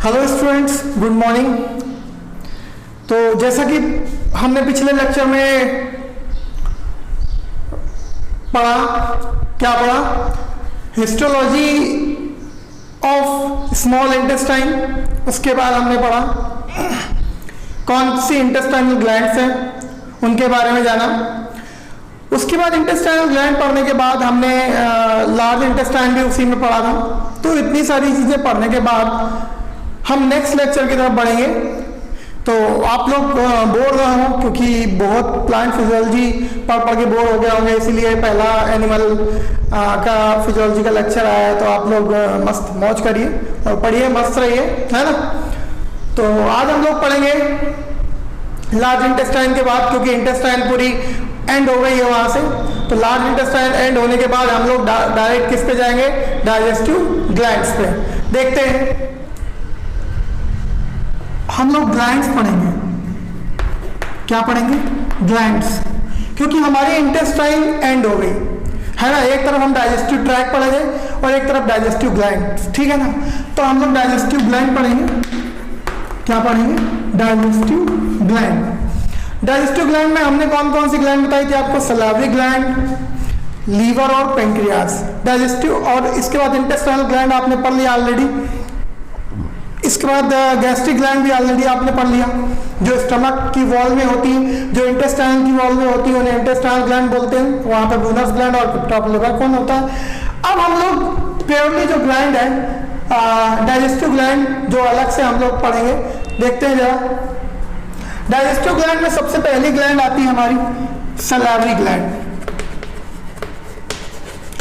Hello students, good morning. तो जैसा कि हमने पिछले लेक्चर में पढ़ा, क्या पढ़ा? Histology of small intestine. उसके बाद हमने पढ़ा कौन सी इंटेस्टाइनल ग्लैंड्स हैं, उनके बारे में जाना। उसके बाद इंटेस्टाइनल ग्लैंड पढ़ने के बाद हमने लार्ज इंटेस्टाइन भी उसी में पढ़ा था। तो इतनी सारी चीज़ें पढ़ने के बाद हम नेक्स्ट लेक्चर की तरफ बढ़ेंगे। तो आप लोग बोर ना हो, क्योंकि बहुत प्लांट फिजियोलॉजी पढ़ पढ़ के बोर हो गए होंगे, इसीलिए पहला एनिमल का फिजियोलॉजी का लेक्चर आया है। तो आप लोग मस्त मौज करिए और पढ़िए, मस्त रहिए, है ना। तो आज हम लोग पढ़ेंगे लार्ज इंटेस्टाइन के बाद, क्योंकि इंटेस्टाइन पूरी एंड हो गई है वहाँ से। तो लार्ज इंटेस्टाइन एंड होने के बाद हम लोग डायरेक्ट किस पे जाएंगे? डाइजेस्टिव ग्लैंड्स पे। देखते हैं, हम लोग ग्लैंड्स पढ़ेंगे। क्या पढ़ेंगे? ग्लैंड्स, क्योंकि हमारी इंटेस्टाइन एंड हो गई है ना। एक तरफ हम डाइजेस्टिव ट्रैक्ट पढ़ेंगे और एक तरफ डाइजेस्टिव ग्लैंड, ठीक है ना। तो हम लोग डाइजेस्टिव ग्लैंड पढ़ेंगे। क्या पढ़ेंगे? Digestive gland. डाइजेस्टिव ग्लैंड में हमने कौन कौन सी ग्लैंड बताई थी आपको? सलावरी ग्लैंड, लीवर और पेंक्रियास। डाइजेस्टिव, और इसके बाद इंटेस्टाइनल ग्लैंड आपने पढ़ लिया ऑलरेडी। इसके बाद गैस्ट्रिक ग्लैंड भी ऑलरेडी आपने पढ़ लिया, जो स्टमक की वॉल में होती है, जो इंटेस्टाइन की वॉल में होती है, उन्हें इंटेस्टाइनल ग्लैंड बोलते हैं। वहाँ पे वूनस ग्लैंड और पिट्यूटरी लिवर कौन होता है। अब हम लोग प्योरली जो ग्लैंड है, डाइजेस्टिव ग्लैंड, जो अलग से हम लोग पढ़ेंगे। देखते हैं जरा। डाइजेस्टिव ग्लैंड में सबसे पहली ग्लैंड आती है हमारी सलावरी ग्लैंड।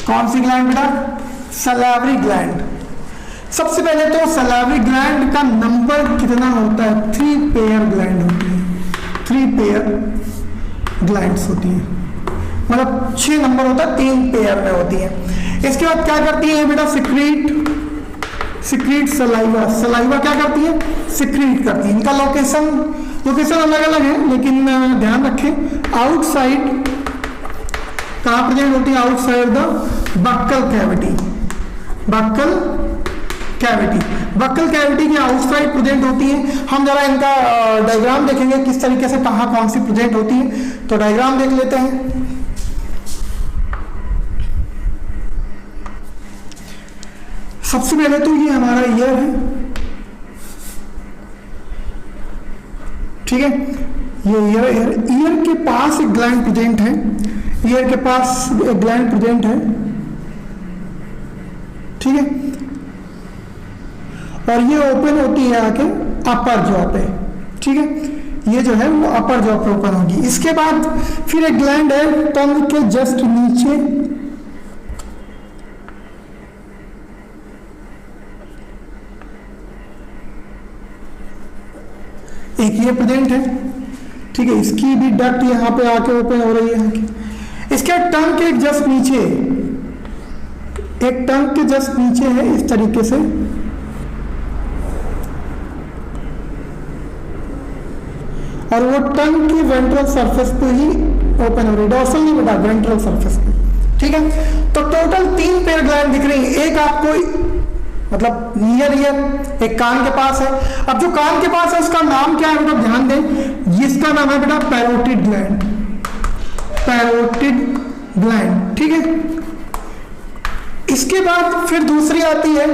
कौन सी ग्लैंड बेटा? सलावरी ग्लैंड। सबसे पहले तो सलावरी ग्लैंड का नंबर कितना होता है? 3 पेयर ग्लैंड होती है। 3 पेयर ग्लैंड्स होती है, मतलब 6 नंबर होता है, 3 पेयर में होती है। इसके बाद क्या करती है बेटा? Secrete saliva. सलाइवा क्या करती है? सिक्रीट करती है। इनका लोकेशन अलग अलग है, लेकिन ध्यान रखें आउटसाइड कहाँ प्रेजेंट होती है? Outside the buccal cavity. Buccal cavity की आउटसाइड प्रेजेंट होती है। हम जरा इनका डायग्राम देखेंगे किस तरीके से कहाँ कौन सी प्रेजेंट होती है। तो डायग्राम देख लेते हैं। सबसे पहले तो ये हमारा ईयर है, ठीक है। ये ईयर के पास एक ग्लैंड प्रेजेंट है। ईयर के पास एक ग्लैंड प्रेजेंट है, ठीक है। और ये ओपन होती है आके अपर जॉ पे, ठीक है। ये जो है वो अपर जॉ पे ओपन होगी। इसके बाद फिर एक ग्लैंड है टंग के जस्ट नीचे, एक ये प्रेजेंट है, ठीक है। इसकी भी डक्ट यहाँ पे आके ओपन हो रही है। इसके टंग के जस्ट नीचे, एक टंग के जस्ट नीचे है इस तरीके से, और वो टंग की वेंट्रल सरफेस पे ही ओपन हो रही है। डॉर्सल नहीं बेटा, वेंट्रल सरफेस पे, ठीक है। तो टोटल 3 पेयर ग्लैंड दिख रही है। एक आपको मतलब नियर ईयर, एक कान के पास है। अब जो कान के पास है उसका नाम क्या है बेटा? ध्यान दें, इसका नाम है बेटा पैरोटिड ग्लैंड। पैरोटिड ग्लैंड, ठीक है। इसके बाद फिर दूसरी आती है,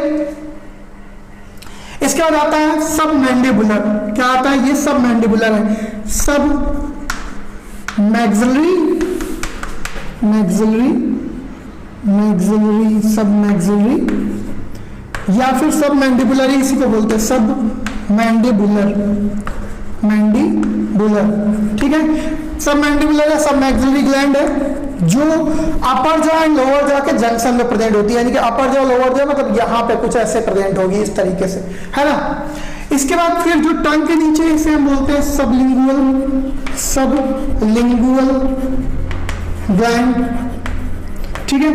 इसके बाद आता है सब मैंडिबुलर। क्या आता है? ये सब मैंडिबुलर है। सब मैक्सिलरी, सब मैक्सिलरी, या फिर सब मैंडिबुलर, इसी को बोलते हैं सब मैंडिबुलर, ठीक है। सब मैंडिबुलर या सब मैक्सिलरी ग्लैंड है, जो अपर जॉ एंड लोअर जॉ के जंक्शन में प्रेजेंट होती है। यानी कि अपर जॉ लोअर जॉ मतलब यहाँ पे कुछ ऐसे प्रेजेंट होगी इस तरीके से, है ना। इसके बाद फिर जो टंग के नीचे, इसे हम बोलते हैं सबलिंगुअल ग्लैंड, ठीक है।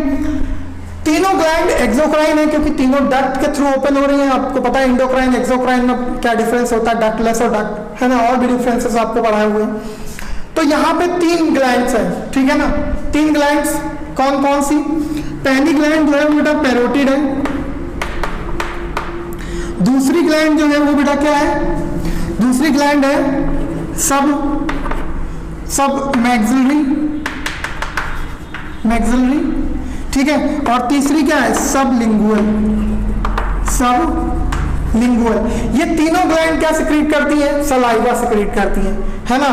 तीनों ग्लैंड एक्सोक्राइन है, क्योंकि तीनों डक्ट के थ्रू ओपन हो रही हैं। आपको पता है इंडोक्राइन एक्सोक्राइन में क्या डिफरेंस होता है, डक्टलेस और डक्ट, है ना। और भी डिफरेंसेस आपको पढ़ाए हुए हैं। तो यहाँ पे 3 ग्लैंड्स हैं, ठीक है ना। 3 ग्लैंड्स कौन कौन सी? पहली ग्लैंड जो है बेटा पैरोटिड है, दूसरी ग्लैंड जो है वो बेटा क्या है, दूसरी ग्लैंड है सब मैक्सिलरी, ठीक है। और तीसरी क्या है, सब लिंगुअल। ये तीनों ग्लैंड क्या सिक्रीट करती है, सलाइवा सिक्रीट करती है ना।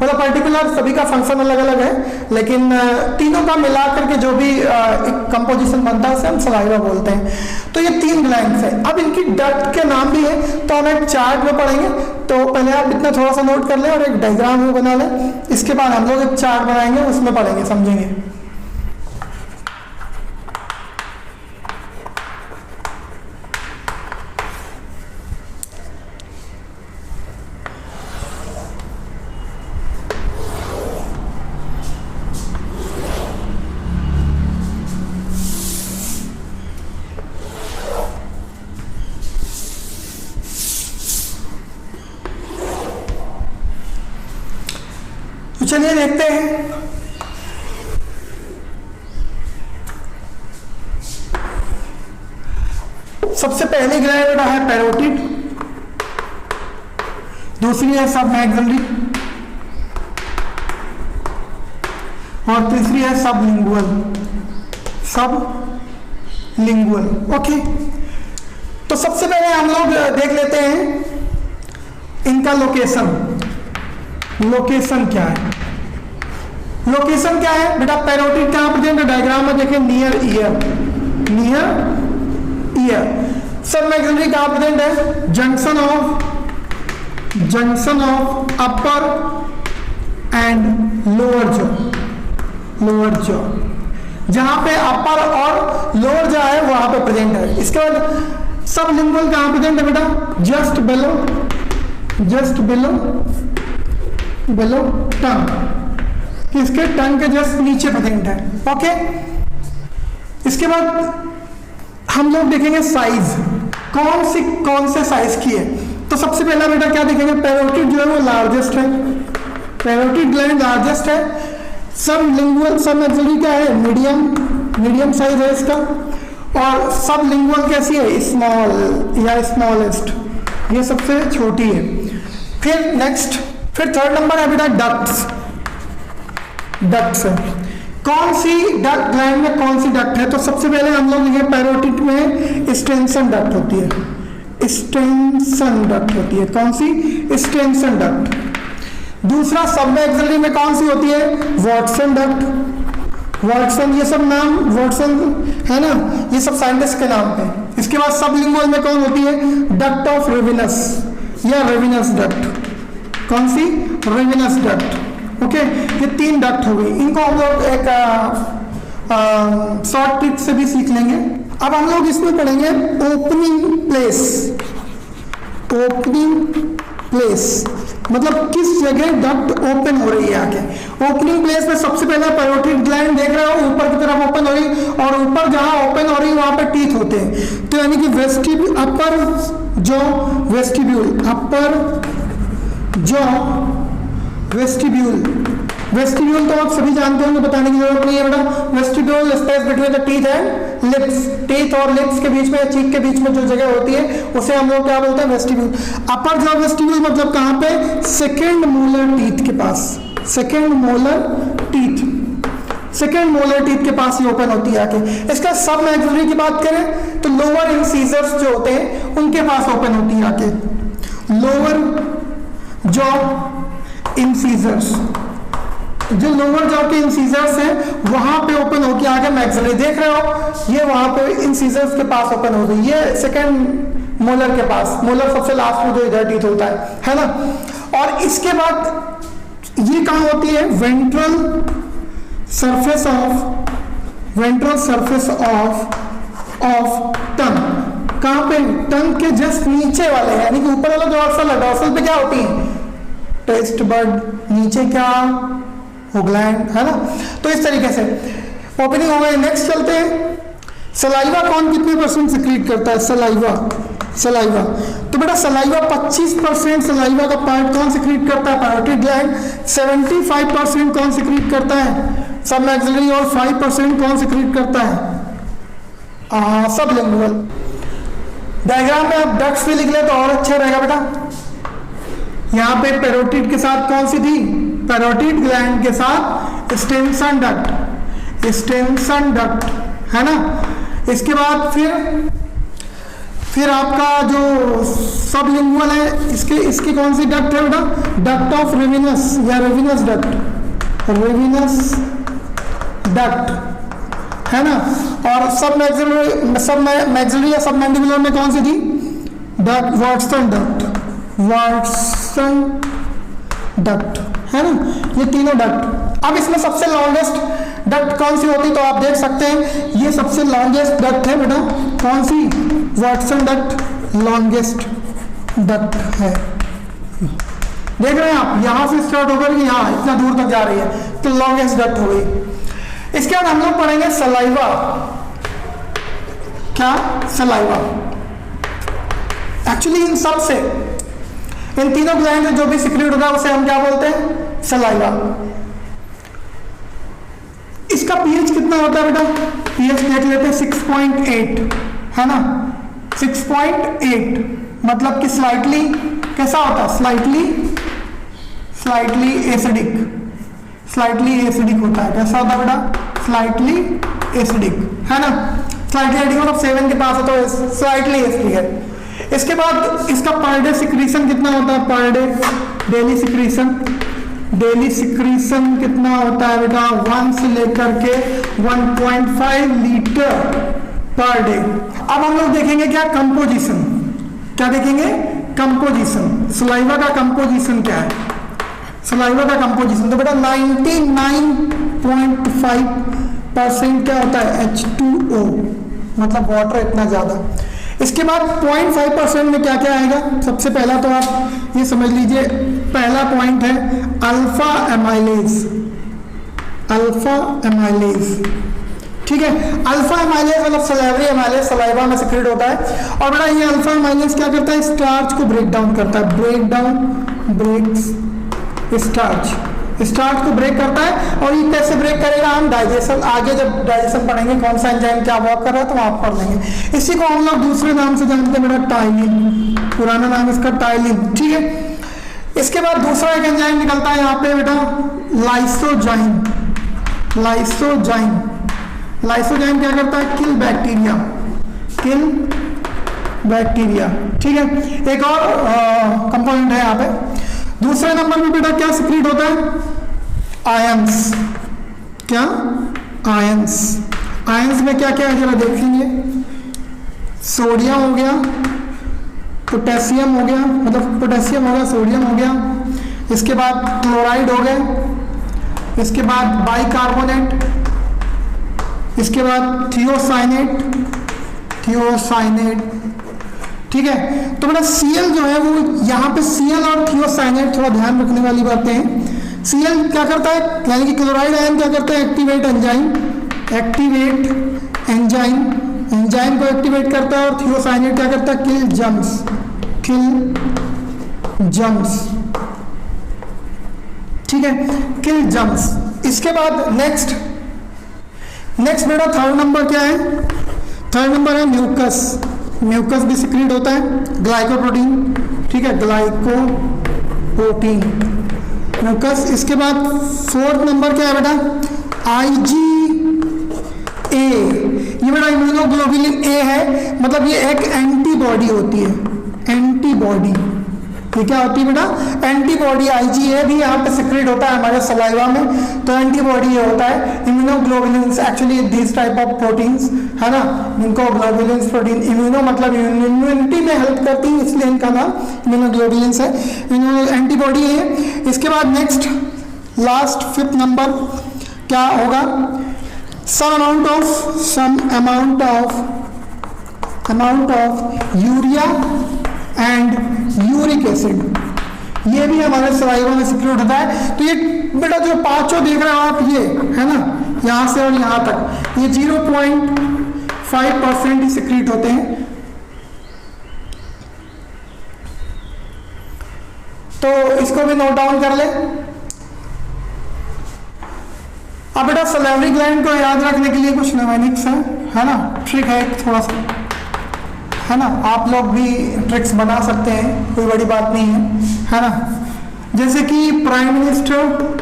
मतलब पर्टिकुलर सभी का फंक्शन अलग अलग है, लेकिन तीनों का मिला करके जो भी एक कंपोजिशन बनता है उसे हम सलाइवा बोलते हैं। तो ये 3 ग्लैंड्स है। अब इनकी डक्ट के नाम भी है, तो हम एक चार्ट में पढ़ेंगे। तो पहले आप इतना थोड़ा सा नोट कर लें और एक डायग्राम में बना लें, इसके बाद हम लोग एक चार्ट बनाएंगे, उसमें पढ़ेंगे, समझेंगे। चलिए देखते हैं। सबसे पहली ग्लैंड है पैरोटिड, दूसरी है सब मैक्सिलरी और तीसरी है सब लिंगुअल। ओके, तो सबसे पहले हम लोग देख लेते हैं इनका लोकेशन क्या है। लोकेशन क्या है बेटा, पैरोटिड कहां प्रेजेंट है, डायग्राम में देखें, नियर ईयर। सब मैक्सिलरी कहां प्रेजेंट है, junction of upper and lower jaw, जहां पे अपर और लोअर जॉ है वहां पे प्रेजेंट है। इसके बाद सब लिंगुअल कहां प्रेजेंट है बेटा, जस्ट बिलो टंग, किसके, टंग के जस्ट नीचे प्रेजेंट है। ओके, इसके बाद हम लोग देखेंगे साइज, कौन से साइज की है। तो सबसे पहला बेटा क्या देखेंगे, पैरोटिड जो है वो लार्जेस्ट है, पैरोटिड ग्लैंड लार्जेस्ट है। सब मैक्सिलरी क्या है, मीडियम साइज है इसका। और सब लिंगुअल कैसी है, स्मॉल या स्मॉलेस्ट, ये सबसे छोटी है। फिर थर्ड नंबर है बेटा डक्ट्स है। कौन सी डक्ट, ग्लैंड में कौन सी डक्ट है, तो सबसे पहले हम लोग ये पैरोटिड में स्टेंसन डक्ट होती है, कौन सी, स्टेंसन डक्ट। दूसरा सब मैक्सिलरी में कौन सी होती है, वाटसन डक्ट, ये सब नाम वाटसन है ना, ये सब साइंटिस्ट के नाम पे। इसके बाद सब लिंगुअल में कौन होती है, डक्ट ऑफ रेविनस या रेविनस डक्ट, कौन सी, रेविनस डक्ट। ओके, ये 3 डक्ट हो गई, इनको हम लोग एक शॉर्ट टिप से भी सीख लेंगे। अब हम लोग इसमें पढ़ेंगे ओपनिंग प्लेस, मतलब किस जगह डक्ट ओपन हो रही है आगे। ओपनिंग प्लेस में सबसे पहले पैरोटिड ग्लैंड देख रहे हो, ऊपर की तरफ ओपन हो रही, और ऊपर जहां ओपन हो रही वहां पे टीथ होते हैं। तो यानी कि वेस्टिब्यूल तो आप सभी जानते होंगे, बताने की जरूरत नहीं है बेटा। Vestibule space between the teeth and lips, teeth और लिप्स के बीच में, चीक के बीच में जो जगह होती है उसे हम लोग क्या बोलते हैं, वेस्टिब्यूल। अपर जॉ वेस्टिब्यूल मतलब कहां पे, सेकेंड मोलर टीथ के पास, सेकेंड मोलर टीथ के पास ही ओपन होती है आके। इसका सब मैक्सिलरी की बात करें तो लोअर इंसीजर्स जो होते हैं उनके पास ओपन होती है आके, लोअर जॉ इंसीजर्स, जो लोअर जॉ के इंसीजर्स हैं वहां पे ओपन होके आगे मैक्सिलरी देख रहे हो, ये वहां पे इंसीजर्स के पास ओपन हो गई, ये सेकेंड मोलर के पास, मोलर सबसे लास्ट में जो इधर टीथ होता है ना। और इसके बाद ये कहां होती है, वेंट्रल सरफेस ऑफ टंग, कहां पे, टंग के जस्ट नीचे वाले, यानी कि ऊपर वाला डॉर्सल है, डॉर्सल पे क्या होती है, टेस्ट बर्ड, नीचे क्या हो, ग्लैंड, है ना। तो इस तरीके से ओपनिंग हो गई। नेक्स्ट चलते हैं, सलाइवा कौन कितने % सिक्रीट करता है, सलाइवा। तो बेटा सलाइवा 25% सलाइवा का पार्ट कौन सिक्रीट करता है, पैरोटिड ग्लैंड। 75% कौन सिक्रीट करता है, सब मैक्सिलरी। और 5% कौन सिक्रीट करता है, सब लिंगुअल। डायग्राम में आप डक्ट्स भी लिख ले तो और अच्छा रहेगा बेटा। यहाँ पे पैरोटिड के साथ कौन सी थी, पैरोटिड ग्लैंड के साथ स्टेनसन डक्ट, स्टेनसन डक्ट है ना। इसके बाद फिर आपका जो सबलिंगुअल है, इसकी कौन सी डक्ट है बेटा, डक्ट ऑफ रेविनस या रेविनस डक्ट, रेविनस डक्ट है ना। और सब मैक्सिलरी या सब मैंडिबुलर में कौन सी थी, duct Watson duct, Watson duct है ना, ये तीनों डक्ट। अब इसमें सबसे लॉन्गेस्ट डक्ट कौन सी होती, तो आप देख सकते हैं ये सबसे लॉन्गेस्ट डक्ट है बेटा, कौन सी, वाटसन डक्ट लॉन्गेस्ट डक्ट है। देख रहे हैं आप, यहां से स्टार्ट होकर यहाँ इतना दूर तक जा रही है, तो लॉन्गेस्ट डक्ट हो गई। इसके बाद हम लोग पढ़ेंगे सलाइवा। क्या, सलाइवा। एक्चुअली इन सब से, इन तीनों ग्लैंड से जो भी सिक्रीट होगा उसे हम क्या बोलते हैं, सलाइवा। इसका पीएच कितना होता है बेटा, पीएच देख लेते हैं 6.8 है ना, 6.8 मतलब कि स्लाइटली कैसा होता है, स्लाइटली एसिडिक, स्लाइटली एसिडिक होता है। कैसा होता है बेटा, स्लाइटली एसिडिक है ना, स्लाइटली एसिडिक मतलब 7 के पास है तो स्लाइटली एसिडिक है। इसके बाद इसका पर डे सिक्रीशन कितना होता है, per day daily secretion, daily secretion कितना होता है बेटा, 1 से लेकर के 1.5 लीटर पर डे। अब हम लोग देखेंगे क्या, कंपोजिशन, क्या देखेंगे, कंपोजिशन, सलाइवा का कंपोजिशन क्या है, सलाइवा का कंपोजिशन। तो बेटा 99.5% क्या होता है, H2O मतलब वाटर इतना ज्यादा। इसके बाद 0.5% में क्या क्या आएगा, सबसे पहला तो आप ये समझ लीजिए, पहला पॉइंट है अल्फा एमाइलेज, अल्फा एमाइलेज, ठीक है। अल्फा एमाइलेज मतलब सलाइवरी एमाइलेज, सलाइवा में सिक्रेट होता है। और बेटा ये अल्फा एमाइलेज क्या करता है, स्टार्च को ब्रेक डाउन करता है, break down, breaks starch, starch को ब्रेक करता है। और ये कैसे ब्रेक करेगा, हम डाइजेशन, आगे जब डाइजेशन पढ़ेंगे कौन सा एंजाइम क्या वर्क कर रहा है तो आप पढ़ लेंगे। इसी को हम लोग दूसरे नाम से जानते हैं बेटा, टाइलिन, पुराना नाम इसका टाइलिन, ठीक है। इसके बाद दूसरा एक एंजाइम निकलता है यहाँ पे बेटा, लाइसोजाइम, लाइसोजाइम, लाइसोजाइम क्या करता है, किल बैक्टीरिया, किल बैक्टीरिया, ठीक है। एक और कंपोनेंट है यहाँ पे। दूसरे नंबर पे बेटा क्या सिक्रीट होता है, आयंस, क्या, आयंस। आयंस में क्या क्या है जरा देखेंगे, सोडियम हो गया, पोटेशियम हो गया, मतलब पोटेशियम हो गया, सोडियम हो गया, इसके बाद क्लोराइड हो गए, इसके बाद बाइकार्बोनेट, इसके बाद थियोसाइनेट, थियोसाइनेट, ठीक है। तो बेटा Cl जो है वो यहाँ पे Cl और थियोसाइनेट थोड़ा ध्यान रखने वाली बातें हैं। Cl क्या करता है, यानी कि क्लोराइड आयन क्या करता है, activate enzyme, activate enzyme, enzyme को एक्टिवेट करता है। और थियोसाइनेट क्या करता है, किल जम्स, किल जम्स, ठीक है, किल जम्स। इसके बाद नेक्स्ट बेटा थर्ड नंबर क्या है, थर्ड नंबर है म्यूकस, म्यूकस भी सिक्रीट होता है, ग्लाइकोप्रोटीन, ठीक है, ग्लाइकोप्रोटीन, म्यूकस। इसके बाद फोर्थ नंबर क्या है बेटा, IgA, ये बेटा इम्यूनोग्लोबुलिन ए है, मतलब ये एक एंटीबॉडी होती है, एंटीबॉडी, ये क्या होती है बेटा, एंटीबॉडी। IgA भी यहाँ पे सिक्रेट होता है हमारे सलाइवा में, तो एंटीबॉडी ये होता है। Immunoglobulins actually this type of proteins है ना, इनको ग्लोबुलिन्स प्रोटीन, इम्यूनो मतलब इम्यूनिटी में हेल्प करती है, इसलिए इनका नाम इम्यूनोग्लोबुलिन्स है, एंटीबॉडी है। इसके बाद नेक्स्ट लास्ट फिफ्थ नंबर क्या होगा, some amount of urea and uric acid, ये भी हमारे सलाइवा में सिक्रेट होता है। तो ये बेटा जो पांचों देख रहे हो आप, ये है ना, यहां से और यहां तक ये 0.5% ही सिक्रेट होते हैं। तो इसको भी नोट डाउन कर ले। अब बेटा सलाइवरी ग्लैंड को याद रखने के लिए कुछ न्यूमेरिक्स है ना, ट्रिक है थोड़ा सा, है ना, आप लोग भी ट्रिक्स बना सकते हैं, कोई बड़ी बात नहीं है ना। जैसे कि प्राइम मिनिस्टर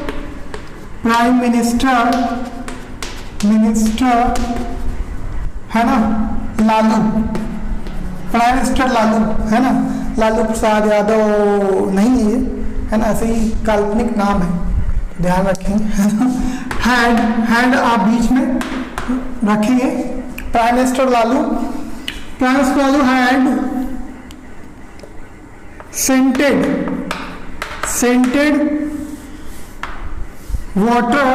है ना, लालू, प्राइम मिनिस्टर लालू, है ना, लालू प्रसाद यादव नहीं है ना, ऐसे ही काल्पनिक नाम है, ध्यान रखेंगे, है ना। हैंड आप बीच में रखेंगे। Prime minister Lalu had scented water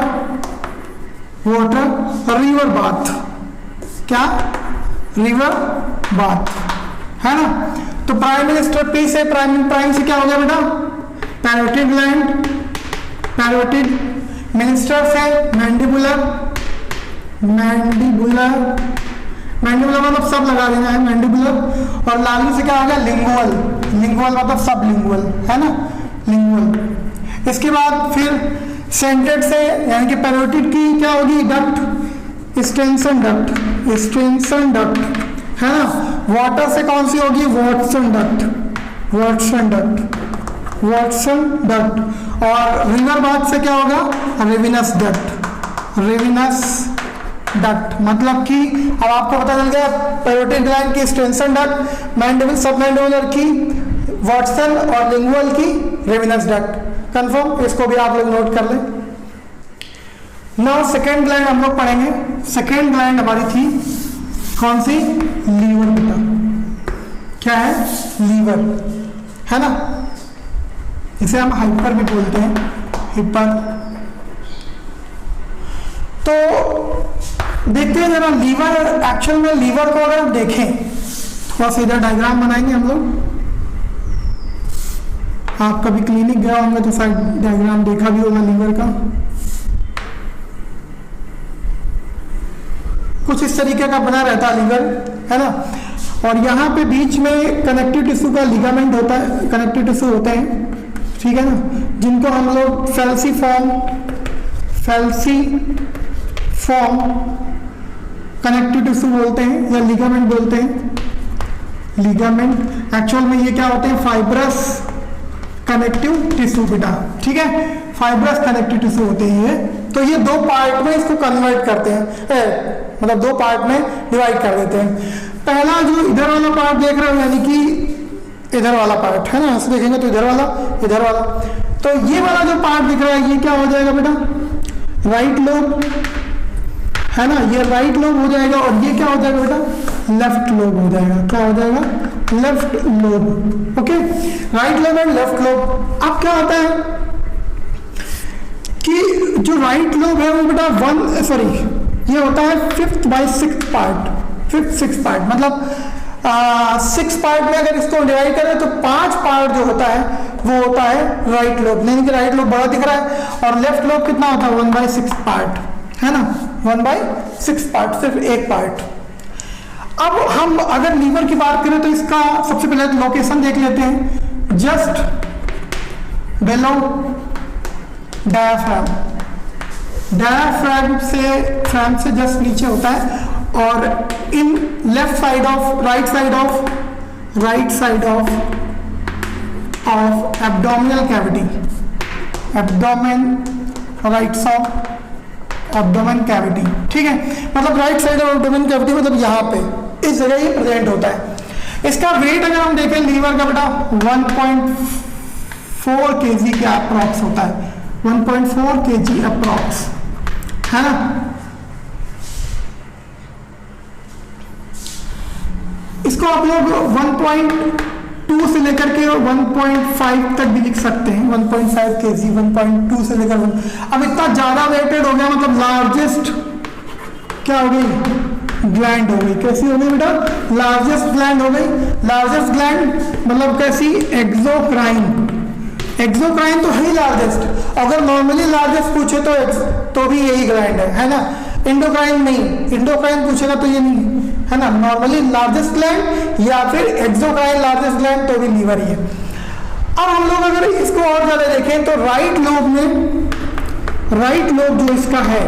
river bath, क्या, रिवर बाथ, है ना। तो प्राइम मिनिस्टर पी से प्राइम से क्या हो गया बेटा, पैरोटिड ग्लैंड, मिनिस्टर से मैंडिबुलर मतलब सब लगा देना है, मैंडिबुलर। और लालू से क्या हो गया, लिंगुअल मतलब सब लिंगुअल, है ना, लिंगुअल। इसके बाद फिर सेंटेड से यानी कि पैरोटिड की क्या होगी, डक्ट, एक्सटेंशन डक्ट, है ना। वाटर से कौन सी होगी, वॉटसन डक्ट। और रिवर बाथ से क्या होगा, रेविनस डक्ट। मतलब कि अब आपको पता चल गया पैरोटिड ग्लैंड की एक्सटेंशन डक्ट, मैंडिबल सब मैंडिबुलर की वॉटसन और लिंगुअल की रेविनस डक्ट। कंफर्म, इसको भी आप लोग नोट कर लें। नाउ सेकेंड ग्लैंड हम लोग पढ़ेंगे। सेकेंड ग्लैंड हमारी थी कौन सी, लीवर बेटा, क्या है, लीवर, है ना। इसे हम हाइपर भी बोलते हैं, हाइपर। तो देखते हैं जरा लीवर, एक्चुअल में लीवर को अगर देखें, थोड़ा सा इधर डायग्राम बनाएंगे हम लोग। आप कभी क्लिनिक गया होंगे तो शायद डायग्राम देखा भी होगा लीवर का, कुछ इस तरीके का बना रहता है लीवर, है ना। और यहाँ पे बीच में कनेक्टिव टिश्यू का लिगामेंट होता है, कनेक्टिव टिश्यू होते हैं, ठीक है ना, जिनको हम लोग फैल्सीफॉर्म कनेक्टिव टिश्यू बोलते हैं या लिगामेंट बोलते हैं। लिगामेंट एक्चुअल में ये क्या होते हैं, फाइब्रस कनेक्टिव टिश्यू बेटा, ठीक है, फाइब्रस कनेक्टिव टिश्यू होते हैं ये। तो ये दो पार्ट में इसको कन्वर्ट करते हैं, मतलब दो पार्ट में डिवाइड कर देते हैं। पहला जो इधर वाला पार्ट देख रहे हो, यानी कि इधर वाला पार्ट, है ना, ऐसे देखेंगे तो इधर वाला, तो ये वाला जो पार्ट दिख रहा है ये क्या हो जाएगा बेटा, राइट लोब, है ना, ये राइट लोब हो जाएगा। और ये क्या हो जाएगा बेटा, लेफ्ट लोब हो जाएगा। क्या हो जाएगा, left lobe. Okay, right lobe and left lobe. अब क्या होता है कि जो राइट लोब है वो बेटा ये होता है 5th by 6th part, 5th 6th part, मतलब 6 पार्ट में अगर इसको डिवाइड करें तो 5 पार्ट जो होता है वो होता है राइट लोब, यानी कि राइट लोब बड़ा दिख रहा है। और लेफ्ट लोब कितना होता है, 1 by 6 पार्ट, है ना, 1 by 6 पार्ट, सिर्फ एक पार्ट। अब हम अगर लीवर की बात करें तो इसका सबसे पहले लोकेशन देख लेते हैं, जस्ट बिलो डायाफ्राम से जस्ट नीचे होता है। और in right side of abdominal cavity, abdomen cavity, ठीक है, मतलब right side of abdomen cavity, मतलब यहाँ पे इस जगह ही प्रेजेंट होता है। इसका वेट अगर हम देखें लीवर का बेटा 1.4 kg के अप्रॉक्स होता है, 1.4 kg अप्रॉक्स, है ना। इसको आप लोग 1.2 से लेकर के 1.5 तक भी लिख सकते हैं, 1.5 kg, 1.2 से लेकर 1। अब इतना ज्यादा वेटेड हो गया, मतलब लार्जेस्ट क्या हो गई, ग्लैंड हो गई। कैसी हो गई बेटा, लार्जेस्ट ग्लैंड हो गई। लार्जेस्ट ग्लैंड मतलब कैसी, एक्सोक्राइन तो है ही लार्जेस्ट। अगर नॉर्मली लार्जेस्ट पूछे तो भी यही ग्लैंड है ना। इंडोक्राइन नहीं, इंडोक्राइन पूछेगा तो ये नहीं, है ना। नॉर्मली लार्जेस्ट ग्लैंड या फिर एक्सोक्राइन लार्जेस्ट ग्लैंड तो भी लीवर ही है। अब हम लोग अगर इसको और ज्यादा देखें तो राइट लोब जो इसका है,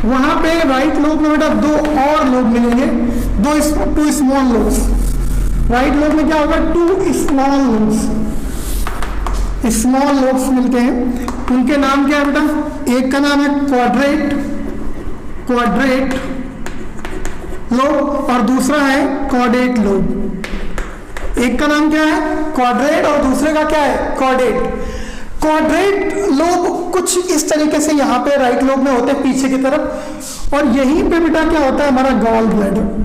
वहां पे राइट लोब में बेटा 2 और लोब मिलेंगे, 2 स्मॉल लोब्स, राइट लोब में क्या होगा, टू स्मॉल लोब्स मिलते हैं, उनके नाम क्या है बेटा, एक का नाम है क्वाड्रेट लोब और दूसरा है कॉर्डेट लोब। एक का नाम क्या है क्वाड्रेट और दूसरे का क्या है कॉर्डेट। क्वाड्रेट लोब कुछ इस तरीके से यहाँ पे राइट लोब में होते हैं पीछे की तरफ, और यहीं पे बेटा क्या होता है हमारा गॉल ब्लैडर।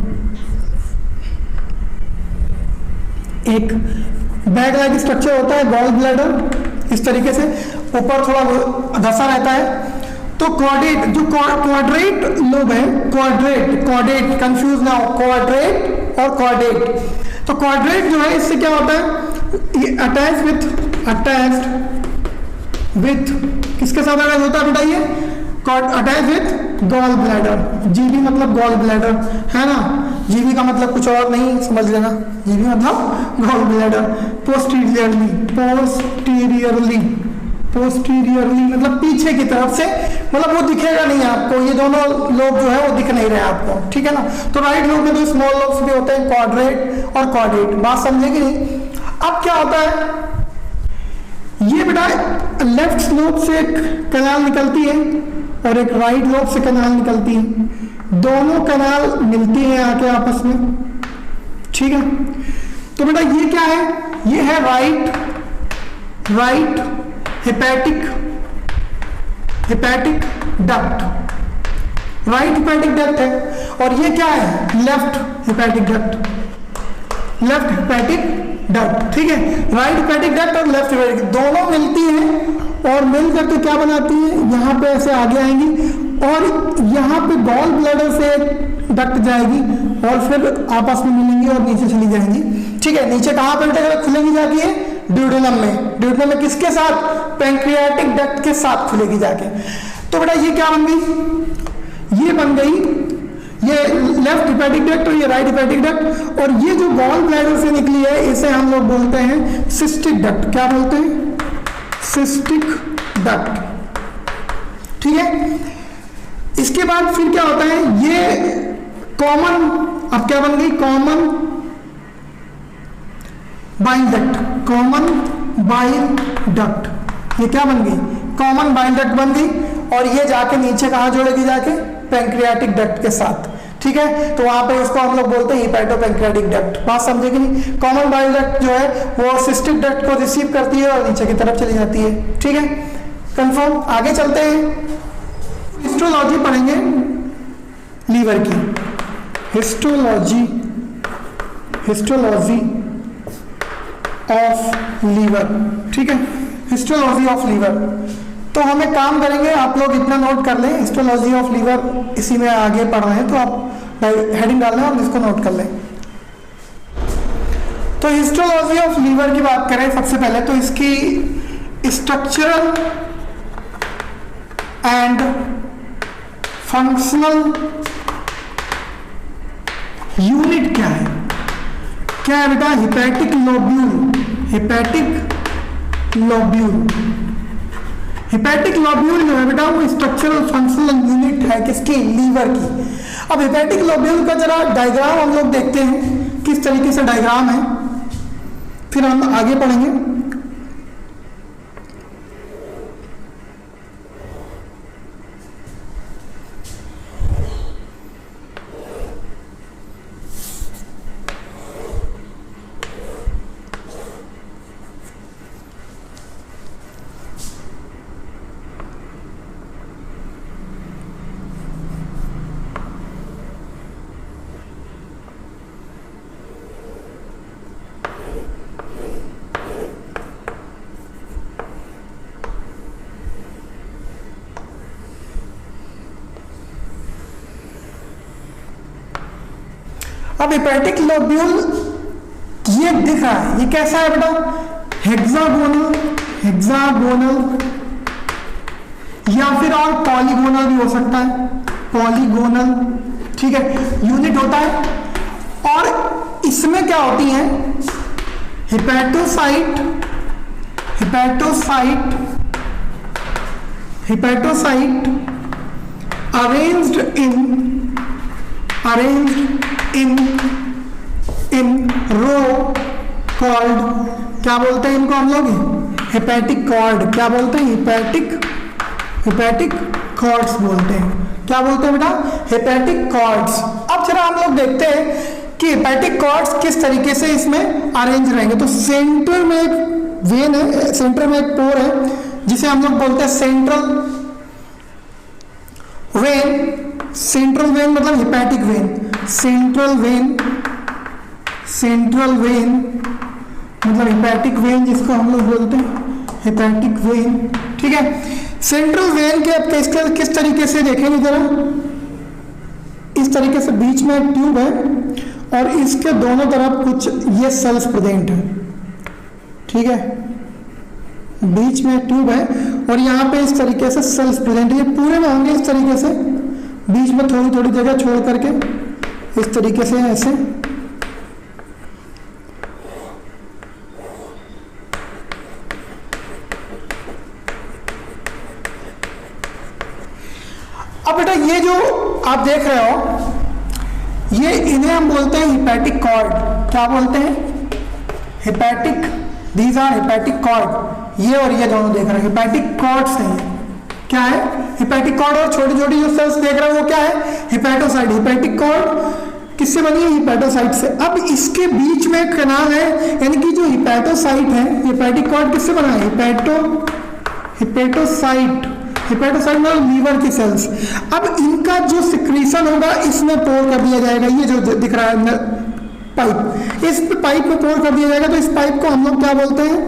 एक बैग लाइक स्ट्रक्चर होता है गॉल ब्लैडर, इस तरीके से ऊपर थोड़ा धंसा रहता है। तो क्वाड्रेट जो क्वाड्रेट लोब है, क्वाड्रेट कंफ्यूज ना हो, क्वाड्रेट और क्वाड्रेट। तो क्वाड्रेट जो है इससे क्या होता है, अटैच्ड विथ किसके साथ अटैच होता है बेटा, ये attach with gall bladder. GB मतलब गॉल ब्लैडर है ना, जीबी का मतलब कुछ और नहीं, समझ लेना, जीबी मतलब गॉल ब्लैडर। पोस्टीरियरली मतलब पीछे की तरफ से, मतलब वो दिखेगा नहीं आपको, ये दोनों लोब जो है वो दिख नहीं रहे आपको, ठीक है ना। तो राइट लोब में तो स्मॉल लोब्स भी होते हैं, क्वाड्रेट और क्वाड्रेट, बात समझे कि नहीं। अब क्या होता है, ये बेटा लेफ्ट लोब से एक कैनाल निकलती है और एक राइट लोब से कैनाल निकलती है, दोनों कैनाल मिलती है आके आपस में, ठीक है। तो बेटा ये क्या है, ये है right hepatic duct, right hepatic duct है, और ये क्या है लेफ्ट हेपेटिक डक्ट, ठीक है। राइट हेपेटिक डक्ट और लेफ्ट हेपेटिक दोनों मिलती हैं और मिल करके क्या बनाती है, यहाँ पे ऐसे आगे आएंगी और यहाँ पे गॉल ब्लैडर से डक्ट जाएगी और फिर आपस में मिलेंगी और नीचे चली जाएंगी, ठीक है। नीचे कहाँ पर खुलेगी जाती है, ड्यूडेनम में किसके साथ, पैंक्रियाटिक डक्ट के साथ खुलेगी जाके। तो बेटा ये क्या बन गई, ये बन गई ये लेफ्ट हेपेटिक डक्ट और ये राइट हेपेटिक डक्ट, और ये जो गॉल ब्लैडर से निकली है इसे हम लोग बोलते हैं सिस्टिक डक्ट। क्या बोलते हैं, सिस्टिक डक्ट, ठीक है। इसके बाद फिर क्या होता है, ये कॉमन, अब क्या बन गई, कॉमन बाइल डक्ट, ये क्या बन गई, कॉमन बाइल डक्ट बन गई, और ये जाके नीचे कहाँ जोड़ेगी, जाके पैंक्रियाटिक डक्ट के साथ, ठीक है। तो वहां पे इसको हम लोग बोलते हैं हिपैटोपैंक्रियाटिक डक्ट, बात समझे कि नहीं। कॉमन बाइल डक्ट जो है वो सिस्टिक डक्ट को रिसीव करती है और नीचे की तरफ चली जाती है, ठीक है, कंफर्म। आगे चलते हैं, हिस्टोलॉजी पढ़ेंगे लीवर की, हिस्टोलॉजी ऑफ लीवर, ठीक है, हिस्टोलॉजी ऑफ लीवर। तो हम एक काम करेंगे, आप लोग इतना नोट कर लें, हिस्टोलॉजी ऑफ लीवर इसी में आगे पढ़ रहे हैं तो आप हेडिंग डाल लें और इसको नोट कर लें। तो हिस्टोलॉजी ऑफ लीवर की बात करें सबसे पहले तो इसकी स्ट्रक्चरल एंड फंक्शनल यूनिट क्या है, क्या है बेटा, हेपेटिक लोब्यूल जो है बेटा वो स्ट्रक्चरल फंक्शनल यूनिट है किसकी, लीवर की। अब हेपेटिक लोब्यूल का जरा डायग्राम हम लोग देखते हैं किस तरीके से डायग्राम है, फिर हम आगे पढ़ेंगे। अब हेपेटिक लोब्यूल ये दिख रहा है, ये कैसा है बेटा, हेक्सागोनल या फिर और पॉलीगोनल भी हो सकता है, पॉलीगोनल, ठीक है, यूनिट होता है। और इसमें क्या होती है, hepatocyte arranged in row flow cord, क्या बोलते हैं इनको हम लोग? Hepatic cord. क्या बोलते हैं? हेपेटिक कॉर्ड्स बोलते हैं। क्या बोलते हैं बेटा? Hepatic cords. अब जरा हम लोग देखते हैं कि हेपेटिक कॉर्ड्स किस तरीके से इसमें अरेंज रहेंगे। तो सेंटर में एक वेन है, सेंटर में एक पोर है जिसे हम लोग बोलते हैं सेंट्रल वेन। सेंट्रल वेन मतलब हेपेटिक वेन। सेंट्रल वेन मतलब हेपेटिक वेन जिसको हम लोग बोलते हैं हेपेटिक वेन। ठीक है, सेंट्रल वेन के अब किस तरीके से देखेंगे जरा। इस तरीके से बीच में एक ट्यूब है और इसके दोनों तरफ कुछ ये सेल्स प्रेजेंट है। ठीक है, बीच में ट्यूब है और यहाँ पे इस तरीके से सेल्स प्रेजेंट है। ये पूरे में होंगे इस तरीके से, बीच में थोड़ी थोड़ी जगह छोड़ करके इस तरीके से ऐसे। अब बेटा ये जो आप देख रहे हो ये इन्हें हम बोलते हैं हेपेटिक कॉर्ड। क्या बोलते हैं? Hepatic, these are hepatic cord. ये और ये दोनों देख रहे हैं हेपेटिक कॉर्ड्स हैं। क्या है? Hepatic cord. और छोटी छोटी जो सेल्स देख रहे हैं वो क्या है? हेपेटोसाइट। हेपेटिक कॉर्ड किससे बनी है? हेपेटोसाइट से। अब इसके बीच में एक कैनाल है, यानी कि जो हेपेटोसाइट है, हेपेटिक कॉर्ड किससे बना है? हेपेटोसाइट। हेपेटोसाइट मतलब लीवर की सेल्स। अब इनका जो सिक्रीशन होगा इसमें पोर कर दिया जाएगा। ये जो दिख रहा है पाइप, इस पाइप में पोर कर दिया जाएगा। तो इस पाइप को हम लोग क्या बोलते हैं?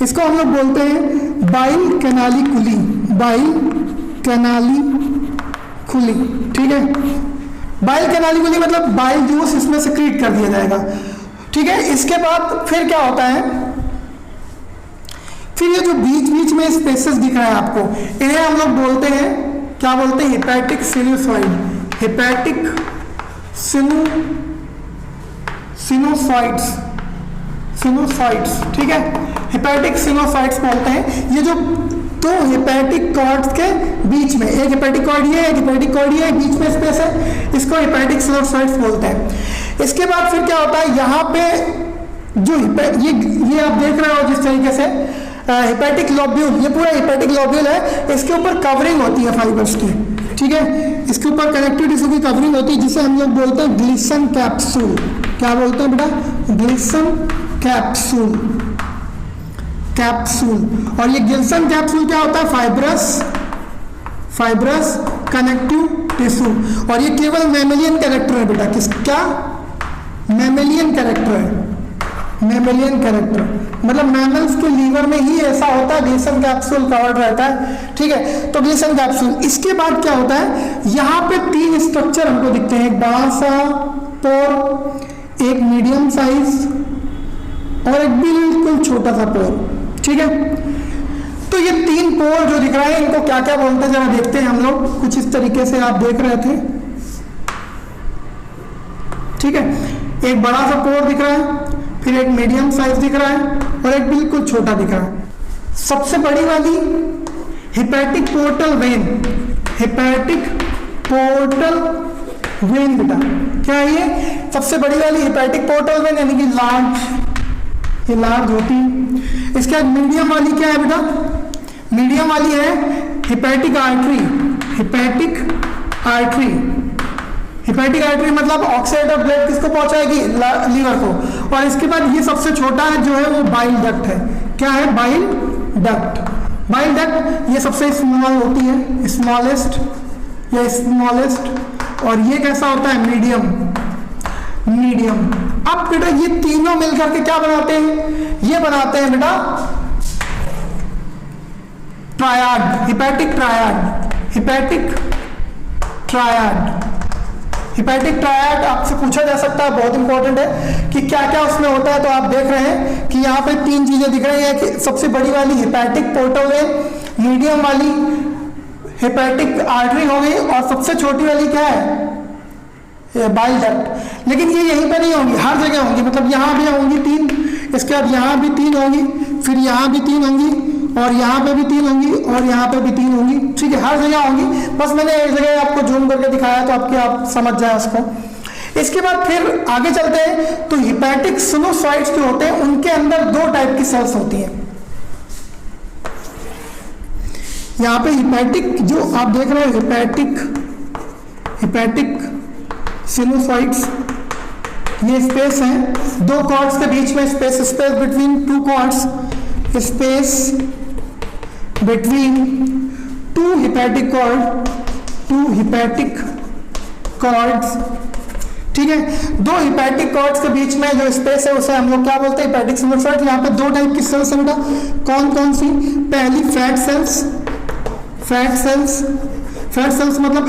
इसको हम लोग बोलते हैं बाइल कैनालिकुली। Bile canaliculi. ठीक है, बाइल कैनालिकुली मतलब बाइल जूस इसमें सिक्रीट कर दिया जाएगा। ठीक है, इसके बाद फिर क्या होता है? फिर ये जो बीच बीच में स्पेसेस दिख रहा है आपको, इन्हें हम लोग बोलते हैं, क्या बोलते हैं? हेपेटिक सिनुसॉइड। हेपेटिक सिनुसॉइड्स। ठीक है, हेपेटिक सिनुसॉइड्स बोलते हैं। ये जो दो हेपेटिक कॉर्ड्स के बीच में, एक हेपेटिक कॉर्ड ये, एक हेपेटिक कॉर्ड ये, बीच में स्पेस है, इसको हेपेटिक सिनुसॉइड्स बोलते हैं। इसके बाद फिर क्या होता है? यहाँ पे जो ये आप देख रहे हो जिस तरीके से हेपेटिक लोब्यूल, ये पूरा हेपेटिक लोब्यूल है, इसके ऊपर कवरिंग होती है फाइबर्स की। ठीक है, इसके ऊपर कनेक्टिव टिश्यू की कवरिंग होती है जिसे हम लोग बोलते हैं ग्लिसन कैप्सूल। क्या बोलते हैं बेटा? Glisten capsule. और ये ग्लिसन कैप्सूल क्या होता है? Fibrous connective tissue. और ये केवल मैमेलियन कैरेक्टर है बेटा। क्या? मैमेलियन कैरेक्टर है। मैमेलियन कैरेक्टर मतलब मैमल्स के लीवर में ही ऐसा होता है, ग्लिसन कैप्सूल कवर्ड रहता है। ठीक है, तो ग्लिसन कैप्सूल। इसके बाद क्या होता है? यहाँ पे तीन स्ट्रक्चर हमको दिखते हैं, एक बड़ा सा पोर, एक मीडियम साइज और एक बिल्कुल छोटा सा पोर। ठीक है, तो ये तीन पोर जो दिख रहे हैं इनको क्या क्या बोलते हैं जरा देखते हैं हम लोग। कुछ इस तरीके से आप देख रहे थे। ठीक है, एक बड़ा सा पोर दिख रहा है, फिर एक मीडियम साइज दिख रहा है और एक बिल्कुल छोटा दिख रहा है। सबसे बड़ी वाली hepatic portal vein. Hepatic portal vein बेटा क्या है ये? सबसे बड़ी वाली हेपेटिक पोर्टल वेन, यानी कि लार्ज, ये लार्ज होती है। इसके बाद मीडियम वाली क्या है बेटा? मीडियम वाली है hepatic artery. Hepatic artery. Hepatic artery मतलब ऑक्साइड ऑफ ब्लड किसको पहुंचाएगी? लीवर को। और इसके बाद ये सबसे छोटा है जो है वो बाइल डक्ट है। क्या है? Bile duct. बाइल डक्ट ये सबसे स्मॉल होती है, स्मॉलेस्ट या स्मॉलेस्ट। और ये कैसा होता है? मीडियम। अब बेटा ये तीनों मिलकर के क्या बनाते हैं? ये बनाते हैं बेटा triad, hepatic triad. Hepatic triad आपसे पूछा जा सकता है, बहुत इंपॉर्टेंट है कि क्या क्या उसमें होता है। तो आप देख रहे हैं कि यहाँ पे तीन चीजें दिख रही है कि सबसे बड़ी वाली हेपेटिक पोर्टल वेन, मीडियम वाली हेपेटिक आर्टरी हो गई और सबसे छोटी वाली क्या है? Bile duct. लेकिन ये यहीं पर नहीं होंगी, हर जगह होंगी। मतलब यहाँ भी होंगी तीन, इसके बाद यहाँ भी तीन होंगी, फिर यहाँ भी तीन होंगी और यहाँ पे भी तीन होंगी और यहाँ पे भी तीन होंगी। ठीक है, हर जगह होंगी। बस मैंने एक जगह आपको जूम करके दिखाया तो आप समझ जाए उसको। इसके बाद फिर आगे चलते हैं तो हिपैटिक सिनोसाइट्स जो होते हैं उनके अंदर दो टाइप की सेल्स होती हैं। यहां पे हिपैटिक जो आप देख रहे हैं हिपैटिक सिनोसाइट्स, ये स्पेस है दो कॉर्ड्स के बीच में, space between two cords, space between two hepatic cords, ठीक है। दो हिपैटिक कॉर्ड्स के बीच में जो स्पेस है उसे हम लोग क्या बोलते हैं, हिपैटिक सिनोसाइट। यहाँ पे दो टाइप की सेल्स है बेटा, कौन कौन सी? पहली फैट सेल्स मतलब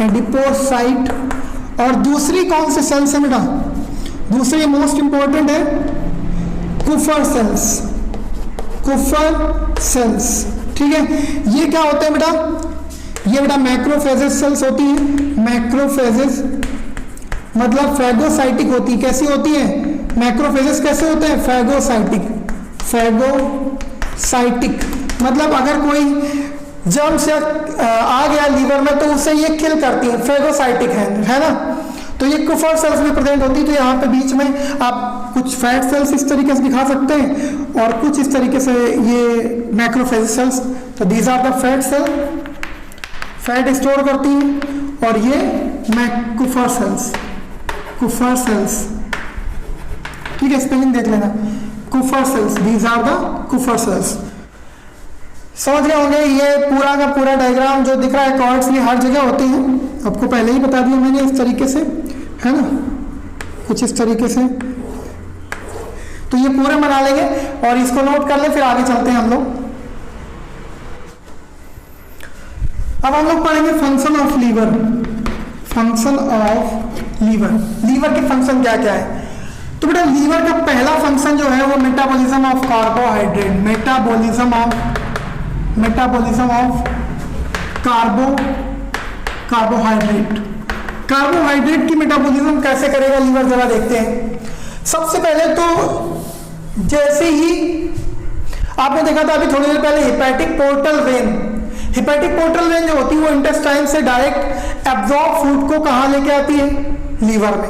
एडिपोसाइट, और दूसरी कौन सी सेल्स है बेटा? दूसरी मोस्ट इंपॉर्टेंट है कुफर सेल्स, ठीक है। ये क्या होते हैं बेटा? ये बेटा मैक्रोफेजेस सेल्स होती है। मैक्रोफेजेस मतलब फैगोसाइटिक होती है। कैसी होती है? मैक्रोफेजेस कैसे होते हैं? फैगोसाइटिक मतलब अगर कोई जर्म्स आ गया लीवर में तो उसे ये किल करती है, फैगोसाइटिक है ना। तो ये कुफर सेल्स भी प्रेजेंट होती है। तो यहाँ पे बीच में आप कुछ फैट सेल्स इस तरीके से दिखा सकते हैं और कुछ इस तरीके से ये मैक्रोफेज सेल्स। तो these are the fat cell, fat store करती हैं, और ये कुफर सेल्स, ठीक है, स्पेलिंग देख लेना, कुफर sales, these are the Kufar sales. समझ गए होंगे ये पूरा का पूरा डायग्राम जो दिख रहा है, कॉर्ड्स ये हर जगह होते हैं, आपको पहले ही बता दिया मैंने इस तरीके से, है ना, कुछ इस तरीके से। तो ये पूरे बना लेंगे और इसको नोट कर ले, फिर आगे चलते हैं हम लोग। अब हम लोग पढ़ेंगे फंक्शन ऑफ लीवर के फंक्शन क्या क्या है। तो बेटा लीवर का पहला फंक्शन जो है वो metabolism of carbohydrate, metabolism of carbohydrate की मेटाबॉलिज्म कैसे करेगा लीवर, जरा देखते हैं। सबसे पहले तो जैसे ही आपने देखा था अभी थोड़ी देर पहले हिपैटिक पोर्टल वेन जो होती है वो इंटेस्टाइन से डायरेक्ट एब्जॉर्ब फूड को कहाँ लेके आती है? लीवर में।